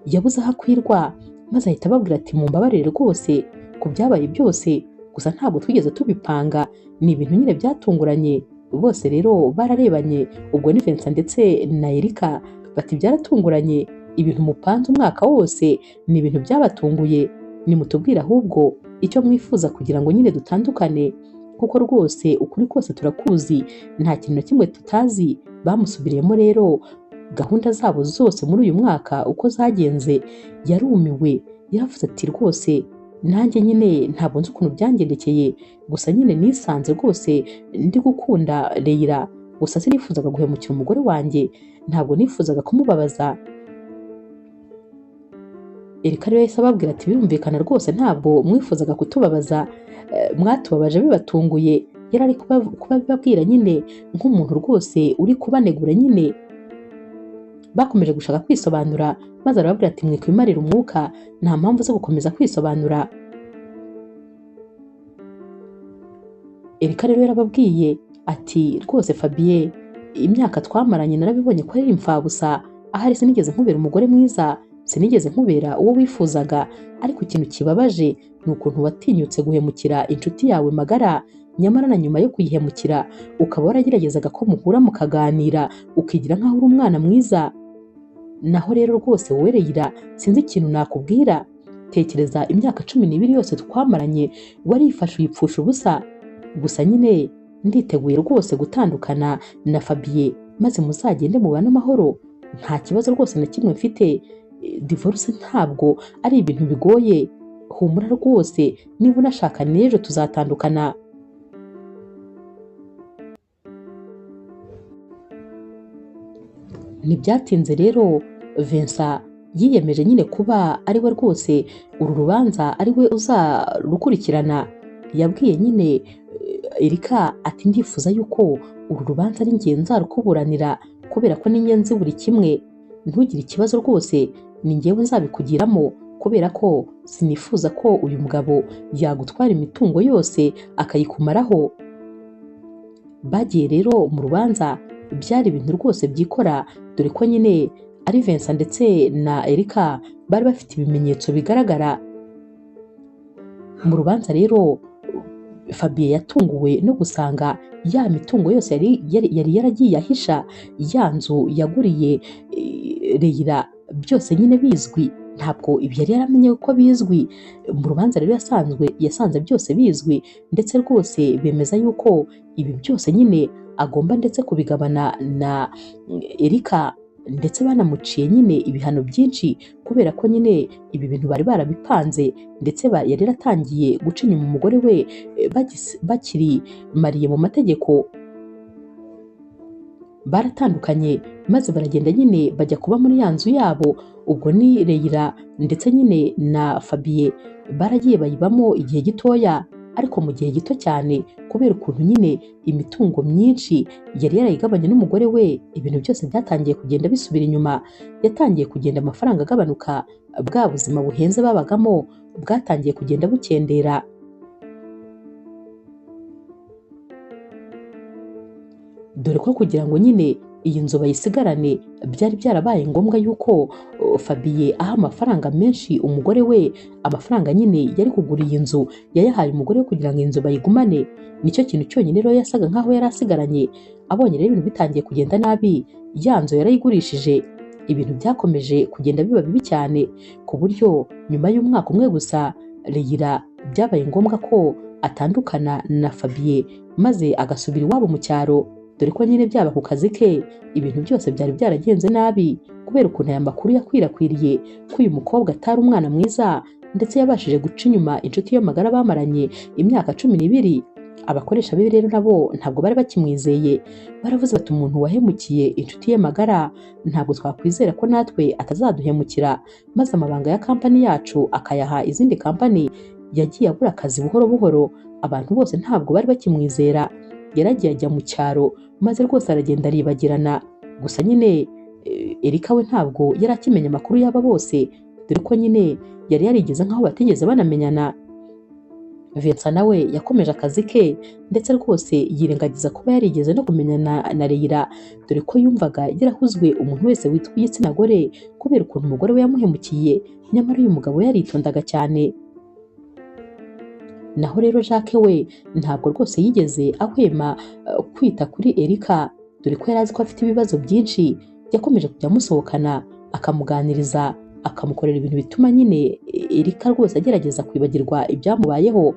Yabuze aho akwirwa maze ahita ababwira ati mumbabarire rwose ku byabaye byose, gusa ntabwo twigeze tubipanga, ni ibintu nyine byatunguranye. Bose rero bararebanye, ubwo ni Vincent ndetse na Erika, bati byaratunguranye, ibintu mupanze umwaka wose ni ibintu byabatunguye, nimutubwire ahubwo icyo mwifuza kugira ngo nyine dutandukane, kuko rwose ukuri kose turakuzi, nta kintu na kimwe tutazi. Bamusubiriyemo rero gahunda zabo zose muri uyu mwaka uko zagenze. Yarumiwe, yaravuze ati rwose nanjye nyine ntabwo nzi ukuntu byangendekeye, gusa nyine nisanze rwose ndi gukunda Leila, gusa sinifuzaga guhemukira umugore wanjye, ntabwo nifuzaga kumubabaza. Erika rero yahise ababwira ati birumvikana rwose ntabwo mwifuzaga kutubabaza, mwatubabaje bibatunguye. Yari ari kubabwira nyine nk'umuntu rwose uri kubanegura nyine. Bakomeje gushaka kwisobanura maze arababwira ati mwikwimarira umwuka, nta mpamvu zo gukomeza kwisobanura. Erika rero yarababwiye ati rwose Fabien, imyaka twamaranye narabibonye ko ari imfabusa, ahari sinigeze nkubera umugore mwiza, sinigeze nkubera uwo wifuzaga, ariko ikintu kibabaje ni ukuntu watinyutse guhemukira inshuti yawe magara, nyamara na nyuma yo kuyihemukira ukaba warageragezaga ko muhura mukaganira ukigira nkaho uri umwana mwiza. Naho rero rwose wowe Leila, sinzi ikintu nakubwira. Tekereza imyaka 12 yose twamaranye warifashe uyipfusha ubusa. Gusa nyine nditeguye rwose gutandukana na Fabien maze muzagende mubane amahoro, nta kibazo rwose na kimwe mfite. Divorce ntabwo ari ibintu bigoye, humura rwose, niba unashaka n'ejo tuzatandukana. Ntibyatinze rero Vincent yiyemeje nyine kuba ari we rwose uru rubanza ari we uzarukurikirana. Yabwiye nyine Erika ati ndifuza yuko uru rubanza ari njye nzarukuburanira kubera ko ni njye nzi buri kimwe, ntugire ikibazo rwose, ni njyewe nzabikugiramo kubera ko sinifuza ko uyu mugabo yagutwara imitungo yose akayikumaraho. Bagiye rero mu rubanza, byari ibintu rwose byikora, dore ko nyine ari Vincent ndetse na Erika bari bafite ibimenyetso bigaragara. Mu rubanza rero Fabien yatunguwe no gusanga ya mitungo yose yari yaragiye ahisha, ya nzu yaguriye Leila, byose nyine bizwi. Ntabwo ibyo yari yaramenye ko bizwi. Mu rubanza rero yasanze byose bizwi, ndetse rwose bemeza yuko ibi byose nyine agomba ndetse kubigabana na Erika, ndetse banamuciye nyine ibihano byinshi kubera ko nyine ibi bintu bari barabipanze, ndetse yari yaratangiye guca inyuma umugore we bakiri mariye mu mategeko. Baratandukanye maze baragenda nyine bajya kuba muri ya nzu yabo. Ubwo ni Leila ndetse nyine na Fabien baragiye bayibamo igihe gitoya, ariko mu gihe gito cyane kubera ukuntu nyine imitungo myinshi yari yarayigabanye n'umugore we, ibintu byose byatangiye kugenda bisubira inyuma. Yatangiye kugenda amafaranga agabanuka, bwa buzima buhenze babagamo bwatangiye kugenda bukendera. Dore ko kugira ngo nyine iyi nzu bayisigarane byari byarabaye ngombwa yuko Fabien aha amafaranga menshi umugore we. Amafaranga nyine yari kugura iyi nzu yayahaye umugore we kugira ngo inzu bayigumane. Nicyo kintu cyonyine rero yasaga nkaho yari asigaranye. Abonye rero ibintu bitangiye kugenda nabi, ya nzu yarayigurishije. Ibintu byakomeje kugenda biba bibi cyane ku buryo nyuma y'umwaka umwe gusa Leila byabaye ngombwa ko atandukana na Fabien maze agasubira iwabo mu cyaro, dore ko nyine byaba ku kazi ke ibintu byose byari byaragenze nabi kubera ukuntu aya makuru yakwirakwiriye ko uyu mukobwa atari umwana mwiza ndetse yabashije guca inyuma inshuti ye magara bamaranye imyaka 12. Abakoresha be rero nabo ntabwo bari bakimwizeye, baravuze bati umuntu wahemukiye inshuti ye magara ntabwo twakwizera ko natwe atazaduhemukira maze amabanga ya kampani yacu akayaha izindi kampani. Yagiye abura akazi buhoro buhoro, abantu bose ntabwo bari bakimwizera. Yaragiye ajya mu cyaro maze rwose aragenda aribagirana. Gusa nyine Erika we ntabwo yari akimenya amakuru y'aba bose, dore ko nyine yari yarigeze nk'aho batigeze banamenyana. Vincent nawe yakomeje akazi ke ndetse rwose yirengagiza kuba yarigeze no kumenyana na Leila, dore ko yumvaga yarahuzwe umuntu wese witwa igitsina gore kubera ukuntu umugore we yamuhemukiye, nyamara uyu mugabo yaritondaga cyane. Naho rero Jacques we ntabwo rwose yigeze ahwema kwita kuri Erika, dore ko yari azi ko afite ibibazo byinshi. Yakomeje kujya amusohokana akamuganiriza, akamukorera ibintu bituma nyine Erika rwose agerageza kwibagirwa ibyamubayeho.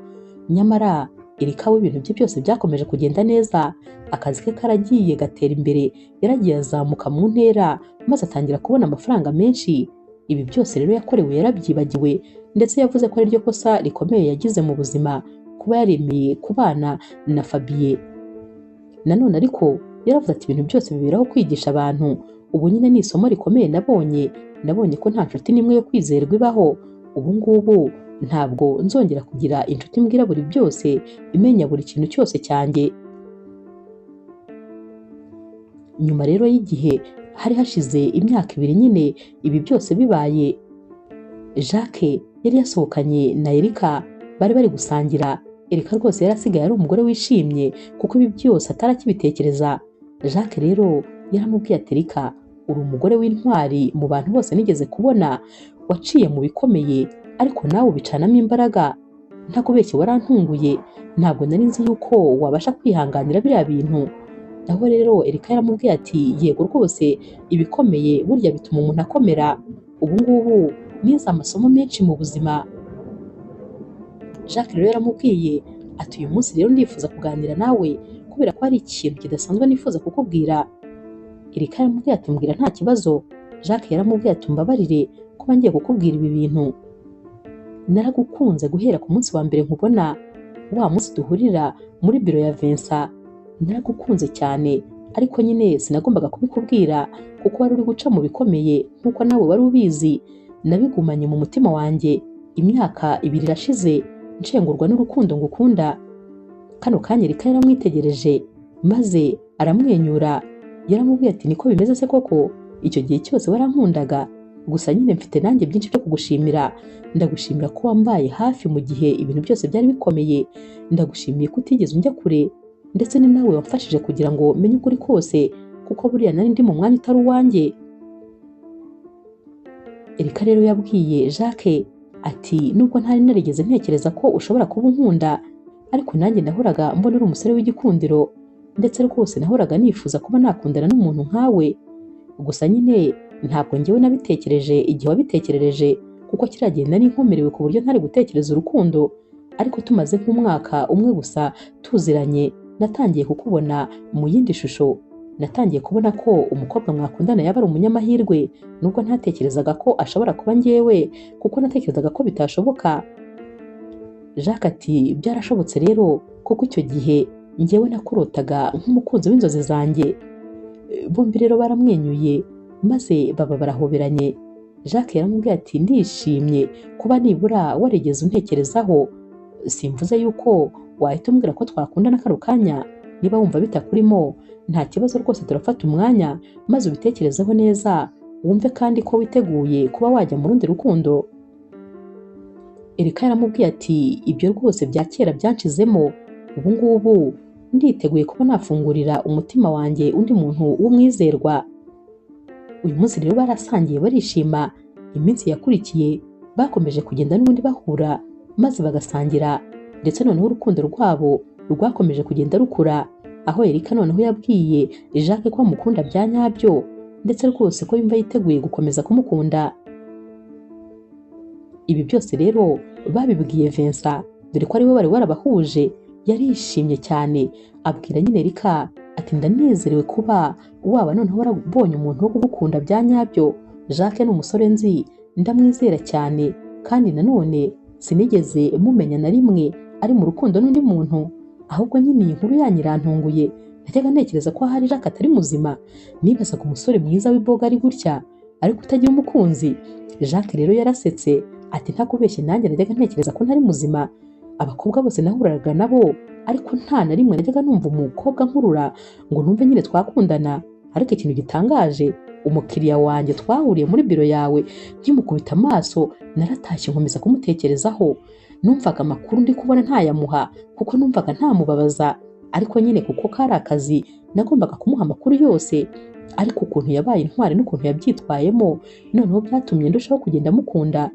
Nyamara Erika we ibintu bye byose byakomeje kugenda neza, akazi ke karagiye gatera imbere, yaragiye azamuka mu ntera maze atangira kubona amafaranga menshi. Ibi byose rero yakorewe yarabyibagiwe, ndetse yavuze ko ari ryo kosa rikomeye yagize mu buzima kuba yaremeye kubana na Fabien. Nanone ariko yaravuze ati ibintu byose biberaho kwigisha abantu, ubu nyine ni isomo rikomeye nabonye ko nta nshuti n'imwe yo kwizerwa ibaho. Ubu ngubu ntabwo nzongera kugira inshuti mbwira buri byose, imenya buri kintu cyose cyanjye. Nyuma rero y'igihe hari hashize imyaka 2 nyine ibi byose bibaye, Jacques yari yasohokanye na Erika, bari bari gusangira. Erika rwose yarasigaye ari umugore wishimye kuko ibi byose atarakibitekereza. Jacques rero yaramubwiye ati Erika, uri umugore w'intwari mu bantu bose nigeze kubona, waciye mu bikomeye ariko nawe ubicanamo imbaraga. Ntakubeshye warantunguye, ntabwo nari nzi yuko wabasha kwihanganira biriya bintu. Naho rero Erika yaramubwiye ati yego rwose ibikomeye burya bituma umuntu akomera. Ubu ngubu nize amasomo menshi mu buzima. Jacques rero yaramubwiye ati uyu munsi rero ndifuza kuganira nawe kubera ko hari ikintu kidasanzwe nifuza kukubwira. Erika yaramubwiye ati mbwira nta kibazo. Jacques yaramubwiye ati mbabarire kuba ngiye kukubwira ibi bintu. Naragukunze guhera ku munsi wa mbere nkubona, wa munsi duhurira muri biro ya Vincent. Naragukunze cyane ariko nyine sinagombaga kubikubwira kuko wari uri guca mu bikomeye nkuko nawe wari ubizi. Nabigumanye mu mutima wanjye imyaka 2 irashize nshengurwa n'urukundo ngukunda. Kano kanya Erika yaramwitegereje maze aramwenyura. Yaramubwiye ati niko bimeze se koko, icyo gihe cyose warankundaga, gusa nyine mfite nanjye byinshi byo kugushimira. Ndagushimira ko wambaye hafi mu gihe ibintu byose byari bikomeye. Ndagushimiye ko utigeze unjya kure, ndetse ni nawe wamfashije kugira ngo menye ukuri kose kuko buriya nari ndi mu mwanya utari uwanjye. Erika rero yabwiye Jacques ati nubwo ntari narigeze ntekereza ko ushobora kuba unkunda, ariko nanjye nahoraga mbona uri umusore w'igikundiro, ndetse rwose nahoraga nifuza kuba nakundana n'umuntu nkawe. Gusa nyine ntabwo njyewe nabitekereje igihe wabitekerereje kuko kiragenda nari nkomerewe ku buryo ntari gutekereza urukundo. Ariko tumaze nk'umwaka umwe gusa tuziranye, natangiye kukubona mu yindi shusho. Natangiye kubona ko umukobwa mwakundana yaba ari umunyamahirwe, nubwo ntatekerezaga ko ashobora kuba njyewe kuko natekerezaga ko bitashoboka. Jacques ati byarashobotse rero kuko icyo gihe njyewe nakurotaga nk'umukunzi w'inzozi zanjye. Bombi rero baramwenyuye maze baba barahoberanye. Jacques yaramubwiye ati ndishimye kuba nibura warigeze untekerezaho. Simvuze yuko wahita umbwira ko twakundana kano kanya, niba wumva bitakurimo nta kibazo rwose turafata umwanya maze ubitekerezeho neza, wumve kandi ko witeguye kuba wajya mu rundi rukundo. Erika yaramubwiye ati ibyo rwose bya kera byanshizemo, ubu ngubu nditeguye kuba nafungurira umutima wanjye undi muntu w'umwizerwa. Uyu munsi rero barasangiye barishima. Iminsi yakurikiye bakomeje kugenda n'ubundi bahura maze bagasangira, ndetse noneho urukundo rwabo rwakomeje kugenda rukura, aho Erika noneho yabwiye Jacques ko amukunda bya nyabyo, ndetse rwose ko yumva yiteguye gukomeza kumukunda. Ibi byose rero babibwiye Vincent, dore ko ari we bari warabahuje. Yarishimye cyane abwira nyine Erika ati ndanezerewe kuba waba noneho warabonye umuntu wo kugukunda bya nyabyo. Jacques ni umusore nzi, ndamwizera cyane, kandi nanone sinigeze mumenya na rimwe ari mu rukundo n'undi muntu, ahubwo nyine iyi nkuru yanyu irantunguye. Najyaga ntekereza ko ahari Jacques atari muzima, nibazaga umusore mwiza w'iboga ari gutya ariko utagira umukunzi. Jacques rero yarasetse ati ntakubeshye nanjye najyaga ntekereza ko ntari muzima. Abakobwa bose nahuraga nabo ariko nta na rimwe najyaga numva umukobwa nkurura ngo numve nyine twakundana. Ariko ikintu gitangaje, umukiriya wanjye twahuriye muri biro yawe, nkimukubita amaso naratashye nkomeza kumutekerezaho. Numvaga amakuru ndi kubona ntayamuha kuko numvaga ntamubabaza, ariko nyine kuko kari akazi nagombaga kumuha amakuru yose. Ariko ukuntu yabaye intwari n'ukuntu yabyitwayemo noneho byatumye ndushaho kugenda mukunda.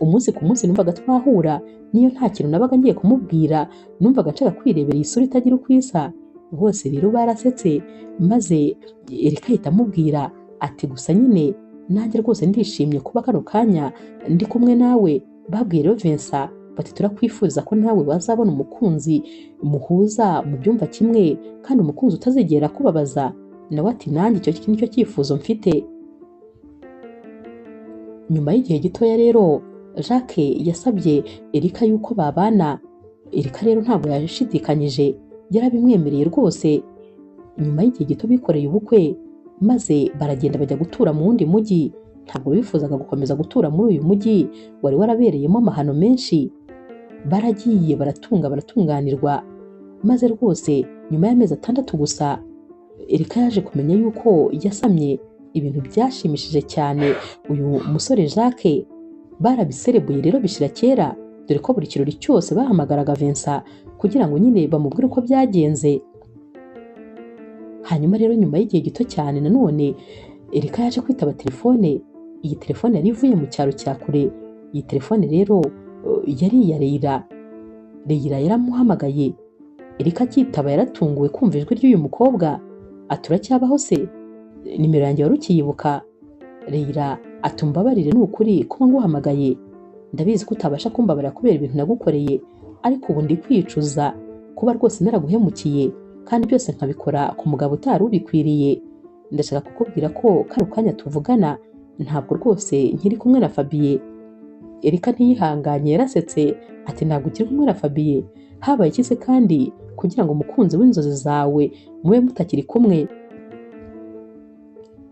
Umunsi ku munsi numvaga twahura, niyo nta kintu nabaga ngiye kumubwira numvaga nshaka kwirebera iyi sura itagira uko isa. Bose rero barasetse, maze Erika ahita amubwira ati gusa nyine nanjye rwose ndishimye kuba kano kanya ndi kumwe nawe. Babwiye rero Vincent bati turakwifuza ko nawe wazabona umukunzi muhuza mu byumva kimwe kandi umukunzi utazigera kubabaza. Nawe ati nanjye icyo nicyo cyifuzo mfite. Nyuma y'igihe gitoya rero Jacques yasabye Erika yuko babana. Erika rero ntabwo yashidikanyije, yarabimwemereye rwose. Nyuma y'igihe gito bikoreye ubukwe, maze baragenda bajya gutura mu wundi mujyi. Ntabwo bifuzaga gukomeza gutura muri uyu mujyi wari warabereyemo amahano menshi. Baragiye baratunganirwa, maze rwose nyuma y'amezi 6 gusa Erika yaje kumenya yuko yasamye. Ibintu byashimishije cyane uyu musore Jacques. Barabiserebuye rero bishira kera, dore ko buri kirori cyose bahamagaraga Vincent kugira ngo nyine bamubwire uko byagenze. Hanyuma rero nyuma y'igihe gito cyane nanone Erika yaje kwitaba telefone. Iyi telefone yari ivuye mu cyaro cya kure. Iyi telefone rero yari iya Leila. Leila yaramuhamagaye. Erika akitaba yaratunguwe kumva ijwi ry'uyu mukobwa. Aturacyabaho se? Nimero yanjye wari ukiyibuka? Leila atumbabarire n'ukuri kuba nguhamagaye. Ndabizi ko utabasha kumbabarira kubera ibintu nagukoreye, ariko ubu ndi kwicuza kuba rwose naraguhemukiye kandi byose nkabikora ku mugabo utari ubikwiriye. Ndashaka kukubwira ko kano kanya tuvugana ntabwo rwose nkiri kumwe na Fabien. Erika ntiyihanganye yarasetse ati ntabwo ukiri kumwe na Fabien? Habaye iki se kandi kugira ngo umukunzi w'inzozi zawe mube mutakiri kumwe?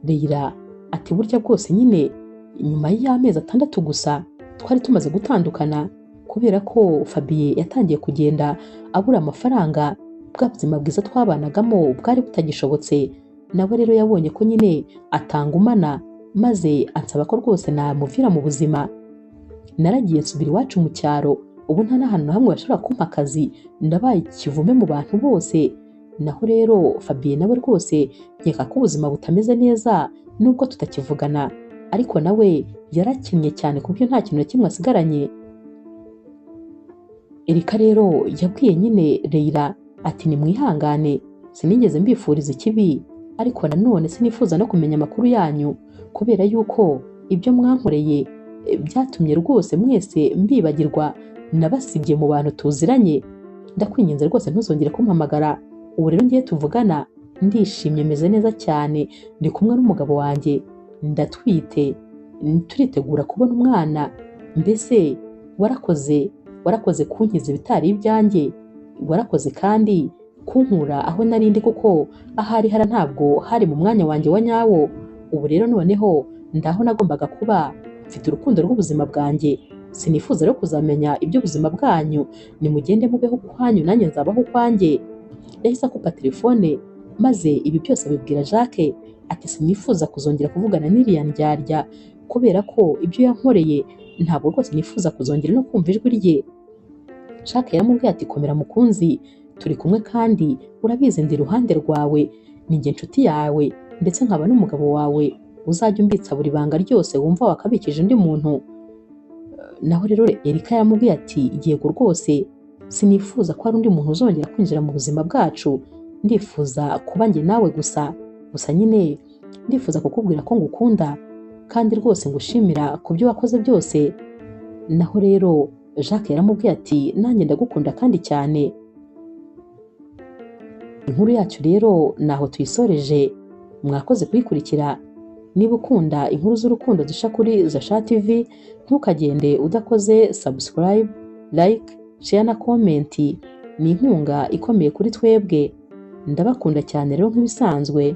Leila ati burya bwose nyine nyuma y'amezi 6 gusa twari tumaze gutandukana kubera ko Fabien yatangiye kugenda abura amafaranga. Bwa buzima bwiza twabanagamo bwari butagishobotse. Nawe rero yabonye ko nyine atangumana, maze ansaba ko rwose namuvira mu buzima. Naragiye nsubira iwacu mu cyaro, ubu nta n'ahantu na hamwe bashobora kumpa akazi, ndabaye ikivume mu bantu bose. Naho rero Fabien nawe rwose nkeka ko ubuzima butameze neza nubwo tutakivugana, ariko nawe yarakinnye cyane ku buryo nta kintu na kimwe asigaranye. Erika rero yabwiye nyine Leila ati nimwihangane, sinigeze mbifuriza ikibi, ariko nanone sinifuza no kumenya amakuru yanyu kubera yuko ibyo mwankoreye byatumye rwose mwese mbibagirwa, nabasibye mu bantu tuziranye. Ndakwinginze rwose ntuzongere kumpamagara. Ubu rero ngiye tuvugana ndishimye, meze neza cyane, ndi kumwe n'umugabo wanjye, ndatwite, turitegura kubona umwana. Mbese warakoze kunkiza ibitari ibyanjye, warakoze kandi kunkura aho narindi kuko ahari hara ntabwo hari mu mwanya wanjye wa nyawo. Ubu rero noneho ndaho nagombaga kuba, mfite urukundo rw'ubuzima bwanjye. Sinifuza rero kuzamenya iby'ubuzima bwanyu, nimugende mubeho ukwanyu nanjye nzabaho ukwanjye. Yahise akupa telefone, maze ibi byose abibwira Jacques ati sinifuza kuzongera kuvugana n'iriya ndyarya kubera ko ibyo yankoreye ntabwo rwose nifuza kuzongera no kumva ijwi rye. Jacques yaramubwiye ati komera mukunzi, turi kumwe kandi urabizi ndi iruhande rwawe, ni njye nshuti yawe ndetse nkaba n'umugabo wawe. Uzajya umbitsa buri banga ryose wumva wakabikije undi muntu. Naho rero Erika yaramubwiye ati yego rwose sinifuza ko hari undi muntu uzongera kwinjira mu buzima bwacu, ndifuza kuba njye nawe gusa nyine ndifuza kukubwira ko ngukunda kandi rwose ngushimira ku byo wakoze byose. Naho rero Jacques yaramubwiye ati nanjye ndagukunda kandi cyane. Inkuru yacu rero naho tuyisoreje, mwakoze kuyikurikira. Niba ukunda inkuru z'urukundo dusha kuri Zasha TV, ntukagende udakoze subscribe, like, share na comment. Ni inkunga ikomeye kuri twebwe. Ndabakunda cyane rero nk'ibisanzwe.